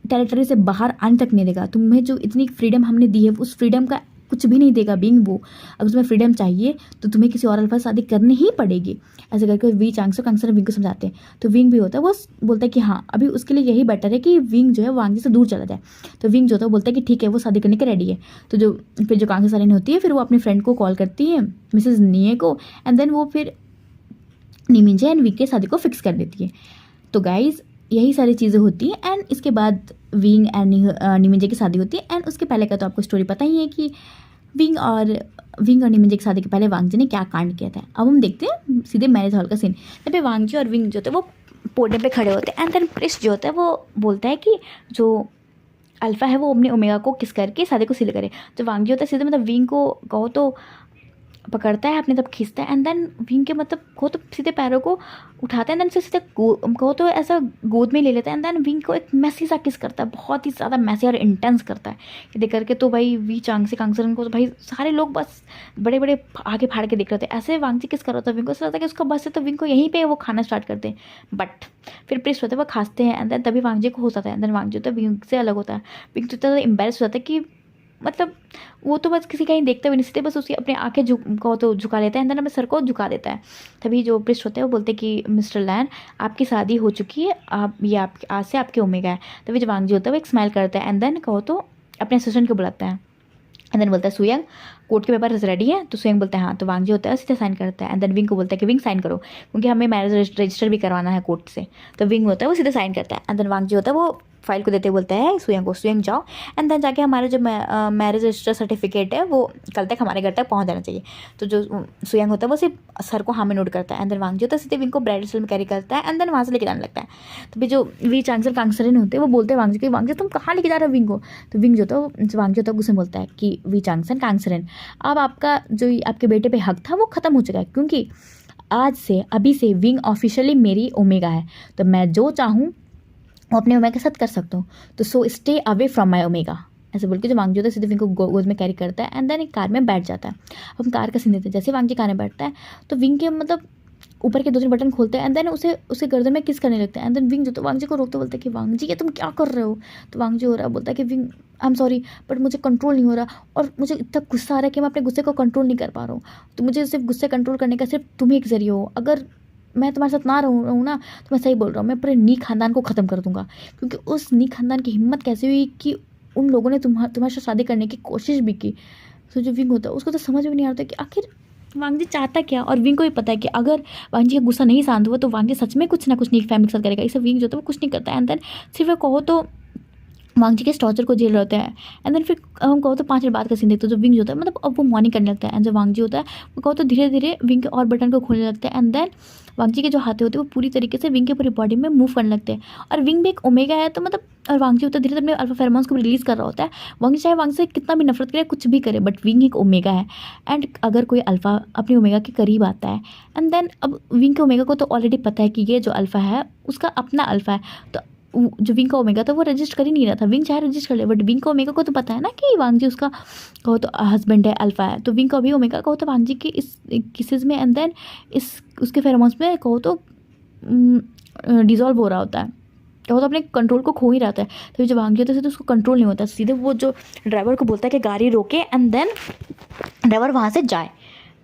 A: टेरिटरी से बाहर आने तक नहीं देगा। तुम्हें जो इतनी फ्रीडम हमने दी है उस फ्रीडम का कुछ भी नहीं देगा विंग। वो अगर तुम्हें फ्रीडम चाहिए तो तुम्हें किसी और अल्फा से शादी करनी ही पड़ेगी। ऐसे करके वी चांगसो कांगसर विंग को समझाते हैं। तो विंग भी होता है वो बोलता है कि हाँ अभी उसके लिए यही बेटर है कि विंग जो है वांगजी से दूर चला जाए। तो विंग जो होता है बोलता है कि ठीक है वो शादी करने के रेडी है। तो जो फिर जो कांगसरन होती है फिर वो अपनी फ्रेंड को कॉल करती है मिसेज निये को, एंड देन वो फिर निमिंजे एंड विंग के शादी को फिक्स कर देती है। तो गाइज यही सारी चीज़ें होती हैं। एंड इसके बाद विंग एंड निमिंजे की शादी होती है। एंड उसके पहले का तो आपको स्टोरी पता ही है कि विंग और निमिंजे की शादी के पहले वांगजी ने क्या कांड किया था। अब हम देखते हैं सीधे मैरिज हॉल का सीन, जहाँ पे वांगजी और विंग जो थे वो पोडियम पे खड़े होते हैं। एंड देन प्रिंस जो होता है वो बोलता है कि जो अल्फ़ा है वो अपने ओमेगा को किस करके शादी को सील करे। जो वांगजी होता है सीधे मतलब विंग को कहो तो पकड़ता है अपने तब खींचता है। एंड देन विंग के मतलब कहो तो सीधे पैरों को उठाता है। एंड देन से सीधे कहो तो ऐसा गोद में ले लेता है। एंड देन विंग को एक मैसी सा किस करता है, बहुत ही ज़्यादा मैसी और इंटेंस करता है। ये देख करके तो भाई वी चांगसी कांगसरन को तो भाई सारे लोग बस बड़े बड़े आगे फाड़ के देख रहे थे। ऐसे वांगजी किस कर रहा था विंग को, ऐसा लगता है कि उसका बस है तो विंग को यहीं पे वो खाना स्टार्ट करते हैं। बट फिर प्रिंस होते हैं वो खाते हैं। एंड देन तभी वांगजी को हो जाता है। एंड देन वांगजी होता है विंग से अलग होता है। विंग तो इतना एम्बेरस हो जाता है कि मतलब वो तो बस किसी का ही देखते हुए नहीं सीधे बस उसकी अपने आंखें झुका लेता है। एंड देन अपने सर को झुका देता है। तभी जो प्रिस्ट होते हैं वो बोलते हैं कि मिस्टर लैन आपकी शादी हो चुकी है, आप ये आप आज से आपके ओमेगा है। तभी जो वांगजी होता है वो एक स्माइल करता है। एंड देन कहो तो अपने असिस्टेंट को बुलाता है। एंड देन बोलता है सुयंग कोर्ट के पेपर रेडी है। तो सुयंग बोलता है हाँ। तो वांगजी होता है सीधे साइन करता है। एंड देन विंग को बोलता है कि विंग साइन करो क्योंकि हमें मैरिज रजिस्टर भी करवाना है कोर्ट से। तो विंग होता है वो सीधे साइन करता है। एंड देन वांगजी होता है वो फाइल को देते बोलता है सुयंग को, सुयंग जाओ एंड देन जाके हमारे जो मैरिज रजिस्टर सर्टिफिकेट है वो कल तक हमारे घर तक पहुंच जाना चाहिए। तो जो सुयंग होता है वो सिर्फ सर को हाँ में नोट करता है। एंड देन वांगजी होता है सीधे विंग को ब्राइडल सेल में कैरी करता है। एंड देन वहाँ से लेके जाने लगता है। तो भी जो वी चांगसर कांगसरन होते हैं वो बोलते हैं वांगजी कि वांगजी तुम कहाँ लेके जा रहे हो विंग को। तो विंग जो होता है वांगजी होता है गुस्से में बोलता है कि वी चांगसन कांगसरन अब आपका जो आपके बेटे पे हक था वो ख़त्म हो चुका है क्योंकि आज से अभी से विंग ऑफिशियली मेरी ओमेगा है। तो मैं जो चाहूँ वो अपने ओमेगा के साथ कर सकता हूँ। तो so stay away from my omega ऐसे बोल के जो वांगजी होता है सीधे विंग को गोद में कैरी करता है। एंड देन एक कार में बैठ जाता है। अब हम कार का सीन देते हैं। जैसे वांगजी कार में बैठता है तो विंग के मतलब ऊपर के 2-3 बटन खोलते हैं। एंड देन उसे गर्दन में किस करने लगता है। एंड देन विंग जो तो वांगजी को रोकते बोलता है कि वांगजी ये तुम क्या कर रहे हो। तो वांगजी हो रहा है बोलता है कि wing I am sorry but मुझे कंट्रोल नहीं हो रहा और मुझे इतना गुस्सा आ रहा है कि मैं अपने गुस्से को कंट्रोल नहीं कर पा रहा हूँ। तो मुझे सिर्फ गुस्से कंट्रोल करने का सिर्फ तुम ही एक जरिए हो। अगर मैं तुम्हारे साथ ना रहूँ ना तो मैं सही बोल रहा हूँ मैं पूरे नी खानदान को ख़त्म कर दूंगा। क्योंकि उस नी खानदान की हिम्मत कैसे हुई कि उन लोगों ने तुम्हारे साथ शादी करने की कोशिश भी की। तो जो विंग होता है उसको तो समझ में नहीं आता कि आखिर वांगजी चाहता क्या। और विंग को भी पता है कि अगर वांगजी का गुस्सा नहीं शांत हुआ तो वांगजी सच में कुछ ना कुछ नहीं फैमिली के साथ करेगा। इसे विंग जो होता है वो कुछ नहीं करता है। एंड देन सिर्फ कहो तो वांगजी के स्टॉर्चर को झेल रहे होते हैं। एंड देन फिर हम कहो तो 5 मिनट बाद का सीन देखते हो जो विंग जो होता है मतलब अब वो मॉर्निंग करने लगता है। एंड जो वांगजी होता है वो कहो तो धीरे धीरे विंग के और बटन को खोलने लगता है। एंड देन वांगजी के जो हाथ होते हैं वो पूरी तरीके से विंग के पूरी बॉडी में मूव करने लगते हैं। और विंग भी एक ओमेगा है तो मतलब और वांगजी होता है धीरे धीरे अल्फा फेरोमोन्स को रिलीज़ कर रहा होता है। वांगजी चाहे वांगजी से कितना भी नफरत करे कुछ भी करे बट विंग एक ओमेगा है। एंड अगर कोई अल्फा अपने ओमेगा के करीब आता है एंड देन अब विंग के ओमेगा को तो ऑलरेडी पता है कि ये जो अल्फा है उसका अपना अल्फा है। तो जो विंग का ओमेगा था वो रजिस्टर कर ही नहीं रहा था। विंग चाहे रजिस्टर कर ले बट विंग का ओमेगा को तो पता है ना कि वांगजी उसका कहो तो हस्बैंड है अल्फा है। तो विंग का भी ओमेगा कहो तो वांगजी की इस किसेज में एंड देन इस उसके फेरोमोन्स में कहो तो डिजॉल्व हो रहा होता है। कहो तो अपने कंट्रोल को खो ही रहता है। तो जब वांगजी होता है तो उसको कंट्रोल नहीं होता। सीधे वो जो ड्राइवर को बोलता है कि गाड़ी रोके एंड देन ड्राइवर वहाँ से जाए।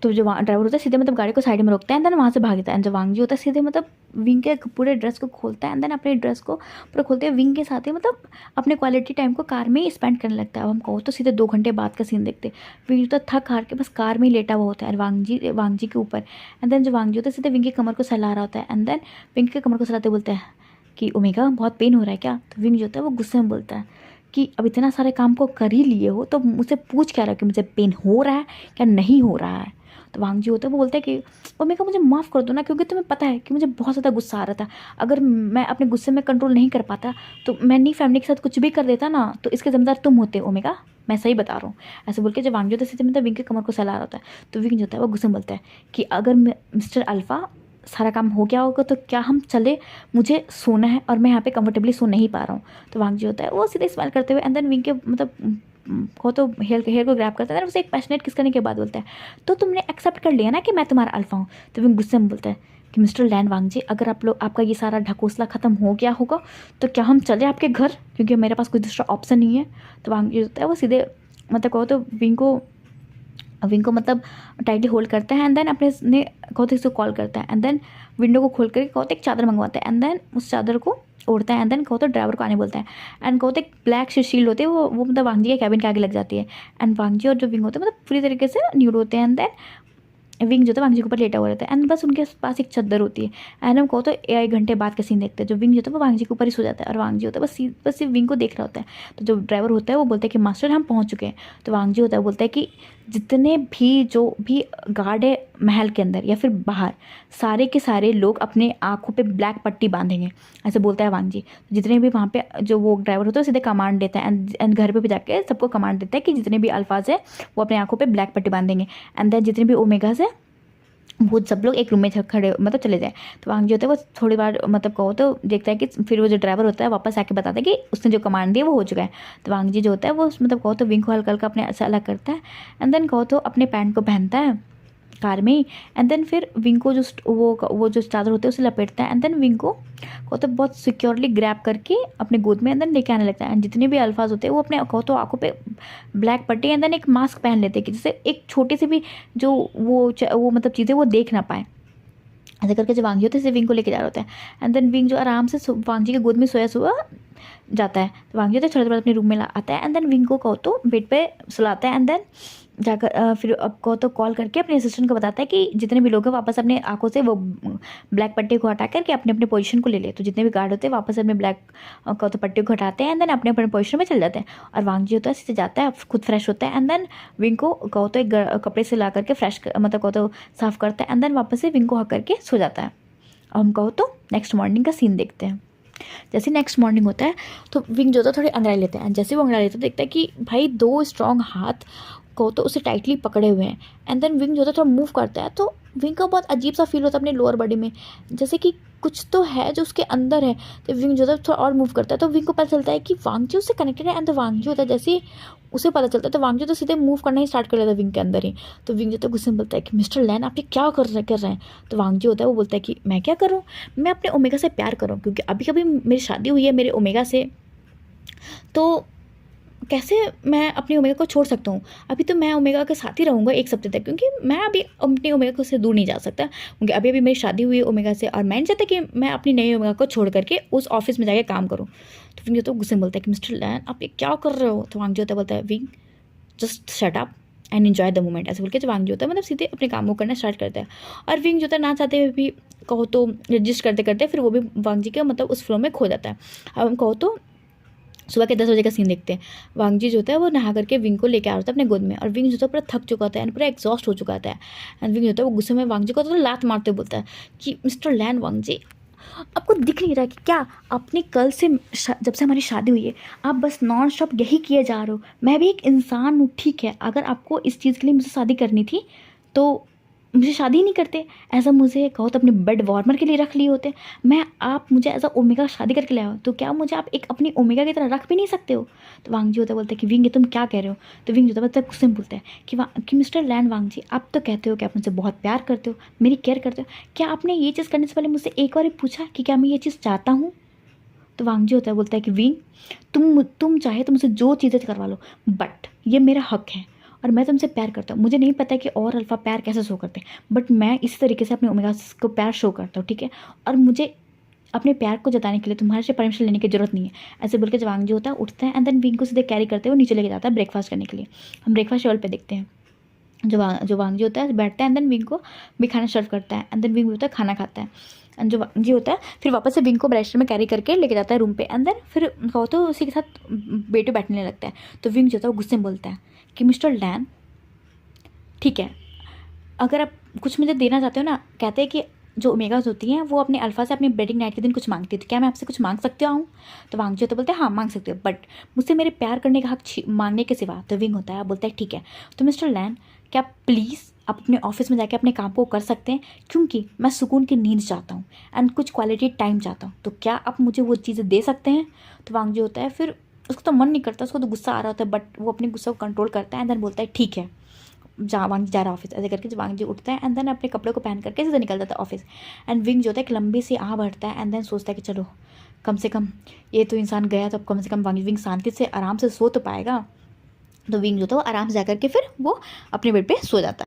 A: तो जो ड्राइवर होता है सीधे मतलब गाड़ी को साइड में रोकता है एंड देन वहाँ से भागता है। एंड जो वांगजी होता है सीधे मतलब विंग के पूरे ड्रेस को खोलता है। एंड देन अपने ड्रेस को पूरा खोलते हैं विंग के साथ ही मतलब अपने क्वालिटी टाइम को कार में ही स्पेंड करने लगता है। अब हम कहो तो सीधे 2 घंटे बाद का सीन देखते हैं। विंग तो थक हार के बस कार में ही लेटा हुआ होता है वांगजी के ऊपर। एंड देन जो वांगजी होता है सीधे विंग की कमर को सहला रहा होता है। एंड देन विंग के कमर को सहलाते बोलते हैं कि ओमेगा बहुत पेन हो रहा है क्या। तो विंग जो होता है वो गुस्से में बोलता है कि अब इतना सारे काम को कर ही लिए हो तो मुझसे पूछ क्या रहा है कि मुझे पेन हो रहा है क्या नहीं हो रहा है। तो वांगजी होता है वो बोलता है कि ओमेगा मुझे माफ़ कर दो ना क्योंकि तुम्हें पता है कि मुझे बहुत ज़्यादा गुस्सा आ रहा था। अगर मैं अपने गुस्से में कंट्रोल नहीं कर पाता तो मैं नहीं फैमिली के साथ कुछ भी कर देता ना तो इसके ज़िम्मेदार तुम होते ओमेगा। मैं सही बता रहा हूँ। ऐसे बोल के जब वांगजी होता है सीधे मतलब विंग के कमर को सहला रहा होता है। तो विंग जो होता है वो गुस्से में बोलता है कि अगर मिस्टर अल्फ़ा सारा काम हो गया होगा तो क्या हम चले, मुझे सोना है और मैं यहाँ पे कंफर्टेबली सो नहीं पा रहा हूँ। तो वांगजी होता है वो सीधे स्माइल करते हुए एंड देन विंग के मतलब को तो हेयर को ग्रैब करता है। उसे एक पैशनेट किस करने के बाद बोलता है तो तुमने एक्सेप्ट कर लिया ना कि मैं तुम्हारा अल्फा हूँ। तो विंग गुस्से में बोलता है कि मिस्टर लैन वांगजी अगर आपका ये सारा ढकोसला ख़त्म हो गया होगा तो क्या हम चले आपके घर क्योंकि मेरे पास कोई दूसरा ऑप्शन नहीं है। तो वांगजी होता है वो सीधे मतलब कहो तो विंग को मतलब टाइटली होल्ड करता है। एंड देन अपने ने कहो तो इसको कॉल करता है। एंड देन विंडो को खोल कर कहो तो एक चादर मंगवाता है। एंड देन उस चादर को ओढ़ता है। एंड देन कहो तो ड्राइवर को आने बोलता है। एंड कहो तो एक ब्लैक शील्ड होती है वो मतलब वांगजी के कैबिन के आगे लग जाती है। एंड वांगजी और जो विंग होते हैं मतलब पूरी तरीके से न्यूड होते हैं। एंड देन विंग जो था वांग जी के ऊपर लेटा हुआ रहता है एंड बस उनके पास एक चद्दर होती है एंड हम कहो तो 1 घंटे बाद का सीन देखते हैं। जो विंग जो था वो वांग जी के ऊपर ही सो जाता है और वांग जी होता है बस सिर्फ विंग को देख रहा होता है। तो जो ड्राइवर होता है वो बोलता है कि मास्टर हम पहुँच चुके हैं। तो वांग जी होता है बोलता है कि जितने भी जो भी गार्ड है महल के अंदर या फिर बाहर, सारे के सारे लोग अपने आँखों पे ब्लैक पट्टी बांधेंगे, ऐसे बोलता है वांग जी। जितने भी वहाँ पे जो वो ड्राइवर होता है सीधे कमांड देता है एंड घर पे भी जाके सबको कमांड देता है कि जितने भी अल्फाज है वो अपने आँखों पे ब्लैक पट्टी बांधेंगे एंड देन जितने भी ओमेगाज है वो सब लोग एक रूम में खड़े मतलब चले जाए। तो वांग जी होता है वो थोड़ी बार मतलब कहो तो देखता है कि फिर वो जो ड्राइवर होता है वापस आके बताता है कि उसने जो कमांड दी वो हो चुका है। तो वांग जी जो होता है वो मतलब कहो तो विंग को हल्का हल्का अपने से अलग करता है एंड देन कहो तो अपने पैंट को पहनता है कार में ही एंड देन फिर विंग को जो वो जो चादर होते हैं उसे लपेटता है एंड देन विंग को तो बहुत सिक्योरली ग्रैब करके अपने गोद में एंड देन लेके आने लगता है। एंड जितने भी अल्फाज होते हैं वो अपने कहो तो आंखों पे ब्लैक पट्टी एंड देन एक मास्क पहन लेते हैं कि जिससे एक छोटी सी भी जो वो मतलब चीज़ें वो देख ना पाए। ऐसे करके जो वांगी होता है विंग को लेके जा रहा होता है एंड देन विंग जो आराम से वांग जी के गोद में सोया सुआ जाता है। तो वांग जी होता है थोड़ी देर बाद अपने रूम में आता है एंड देन विंग को कहो तो बेड पे सुलाता है एंड देन जाकर फिर अब को तो कॉल करके अपने असिस्टेंट को बताता है कि जितने भी लोग हैं वापस अपने आंखों से वो ब्लैक पट्टी को हटा करके अपने अपने पोजीशन को ले ले। तो जितने भी गार्ड होते हैं वापस अपने ब्लैक को तो पट्टी को हटाते हैं एंड देन अपने अपने पोजीशन में चल जाते हैं। और वांग जी होता है सीधे जाता है खुद फ्रेश होता है एंड देन विंग को कहो तो एक कपड़े से ला करके फ्रेश मतलब कहो तो साफ करता है एंड देन वापस से विंग को हक करके सो जाता है। और हम कहो तो नेक्स्ट मॉर्निंग का सीन देखते हैं। जैसे नेक्स्ट मॉर्निंग होता है तो विंग जो होता है थोड़ी अंगड़ाई लेते हैं एंड जैसे वो अंगड़ाई लेते हैं देखता है कि भाई 2 स्ट्रॉन्ग हाथ को तो उसे टाइटली पकड़े हुए हैं एंड देन विंग जो होता है थोड़ा मूव करता है तो विंग का बहुत अजीब सा फील होता है अपने लोअर बॉडी में, जैसे कि कुछ तो है जो उसके अंदर है। तो विंग जो होता है थोड़ा और मूव करता है तो विंग को पता चलता है कि वांग जी उससे कनेक्टेड है एंड तो वांग जी होता है जैसे उसे पता चलता है तो वांग जी तो सीधे मूव करना ही स्टार्ट कर लेता है विंग के अंदर ही। तो विंग जो होता है गुस्से में बोलता है कि मिस्टर लैन आप ये क्या कर रहे हैं। तो वांग जी होता है वो बोलता है कि मैं क्या करूँ, मैं अपने ओमेगा से प्यार करूँ क्योंकि अभी कभी मेरी शादी हुई है मेरे ओमेगा से, तो कैसे मैं अपनी ओमेगा को छोड़ सकता हूँ। अभी तो मैं ओमेगा के साथ ही रहूँगा 1 हफ्ते तक क्योंकि मैं अभी अपनी ओमेगा को से दूर नहीं जा सकता क्योंकि अभी मेरी शादी हुई है ओमेगा से और मैं नहीं चाहता कि मैं अपनी नई ओमेगा को छोड़ करके उस ऑफिस में जाके काम करूँ। तो विंग जो तो गुस्से में बोलता है कि मिस्टर लैन आप ये क्या कर रहे हो। तो वांग जी होता बोलता है wing just shut up and enjoy the moment. ऐसे बोल के जो वांग जी होता है मतलब सीधे अपने काम को करना स्टार्ट करता है। और विंग जो होता है ना चाहते हुए भी कहो तो रजिस्ट करते करते फिर वो भी वांग जी के मतलब उस फ्लो में खो जाता है। अब हम कहो तो सुबह के 10 बजे का सीन देखते हैं। वांग जी जो होता है वो नहा करके विंग को लेके आ रहा था अपने गोद में और विंग जो होता है पूरा थक चुका होता है एंड पूरा एग्जॉस्ट हो चुका होता है एंड विंग जो होता है वो गुस्से में वांग जी को तो लात मारते हुए बोलता है कि मिस्टर लैन वांग जी आपको दिख नहीं रहा कि क्या आपने कल से जब से हमारी शादी हुई है आप बस नॉन स्टॉप यही किए जा रहे हो। मैं भी एक इंसान हूँ ठीक है, अगर आपको इस चीज़ के लिए मुझसे शादी करनी थी तो मुझे शादी ही नहीं करते, ऐसा मुझे कहो तो अपने बेड वार्मर के लिए रख लिए होते। मैं आप मुझे एज अ ओमेगा शादी करके लाए हो तो क्या मुझे आप एक अपनी ओमेगा की तरह रख भी नहीं सकते हो। तो वांग जी होता बोलते हैं कि विंग ये तुम क्या कह रहे हो। तो विंग होता है गुस्से में बोलता है कि मिस्टर लैन वांग जी आप तो कहते हो कि आप मुझसे बहुत प्यार करते हो, मेरी केयर करते हो, क्या आपने ये चीज़ करने से पहले मुझसे एक बार पूछा कि क्या मैं ये चीज़ चाहता हूँ। तो वांग जी होता है बोलता है कि विंग तुम चाहे तो मुझसे जो चीज़ें करवा लो बट ये मेरा हक है और मैं तुमसे प्यार करता हूँ। मुझे नहीं पता कि और अल्फ़ा प्यार कैसे शो करते हैं बट मैं इस तरीके से अपने ओमेगा को प्यार शो करता हूँ ठीक है, और मुझे अपने प्यार को जताने के लिए तुम्हारे से परमिशन लेने की जरूरत नहीं है। ऐसे बोल के जो वांग जी होता है उठता है एंड देन विंग को सीधे कैरी करते हुए नीचे लेके जाता है ब्रेकफास्ट करने के लिए। हम ब्रेकफास्ट टेबल पे देखते हैं जो वांग जी होता है बैठता है एंड देन विंग को भी खाना सर्व करता है एंड देन विंग होता है खाना खाता है एंड जो वांग जी होता है फिर वापस से विंग को ब्रेस्टर में कैरी करके लेके जाता है रूम पे एंड देन फिर कहो तो उसी के साथ बेटे बैठने लगता है। तो विंग जो होता है वो गुस्से में बोलता है कि मिस्टर लैन ठीक है, अगर आप कुछ मुझे देना चाहते हो ना, कहते हैं कि जो ओमेगाज होती हैं वो अपने अल्फा से अपनी वेडिंग नाइट के दिन कुछ मांगती है तो क्या मैं आपसे कुछ मांग सकती हूँ। तो वांग जी होता बोलते हैं हाँ मांग सकते हो बट मुझसे मेरे प्यार करने का हक मांगने के सिवा। तो विंग होता है बोलता है ठीक है तो मिस्टर लैन क्या प्लीज़ आप अपने ऑफिस में जाके अपने काम को कर सकते हैं क्योंकि मैं सुकून की नींद चाहता हूँ एंड कुछ क्वालिटी टाइम चाहता हूँ, तो क्या आप मुझे वो चीज़ें दे सकते हैं। तो वांग जी होता है फिर उसको तो मन नहीं करता, उसको तो गुस्सा आ रहा होता है बट वो अपने गुस्सा को कंट्रोल करता है एंड देन बोलता है ठीक है वांग जी जा रहा ऑफिस। ऐसे करके वांग जी उठता है एंड देन अपने कपड़े को पहन करके सीधे निकल जाता है ऑफिस एंड विंग जो होता है एक लंबी सी आह भरता है एंड देन सोचता है कि चलो कम से कम ये तो इंसान गया तो अब कम से कम विंग शांति से आराम से सो तो पाएगा। तो विंग जो था वो आराम से जा करके फिर वो अपने बेड पे सो जाता है।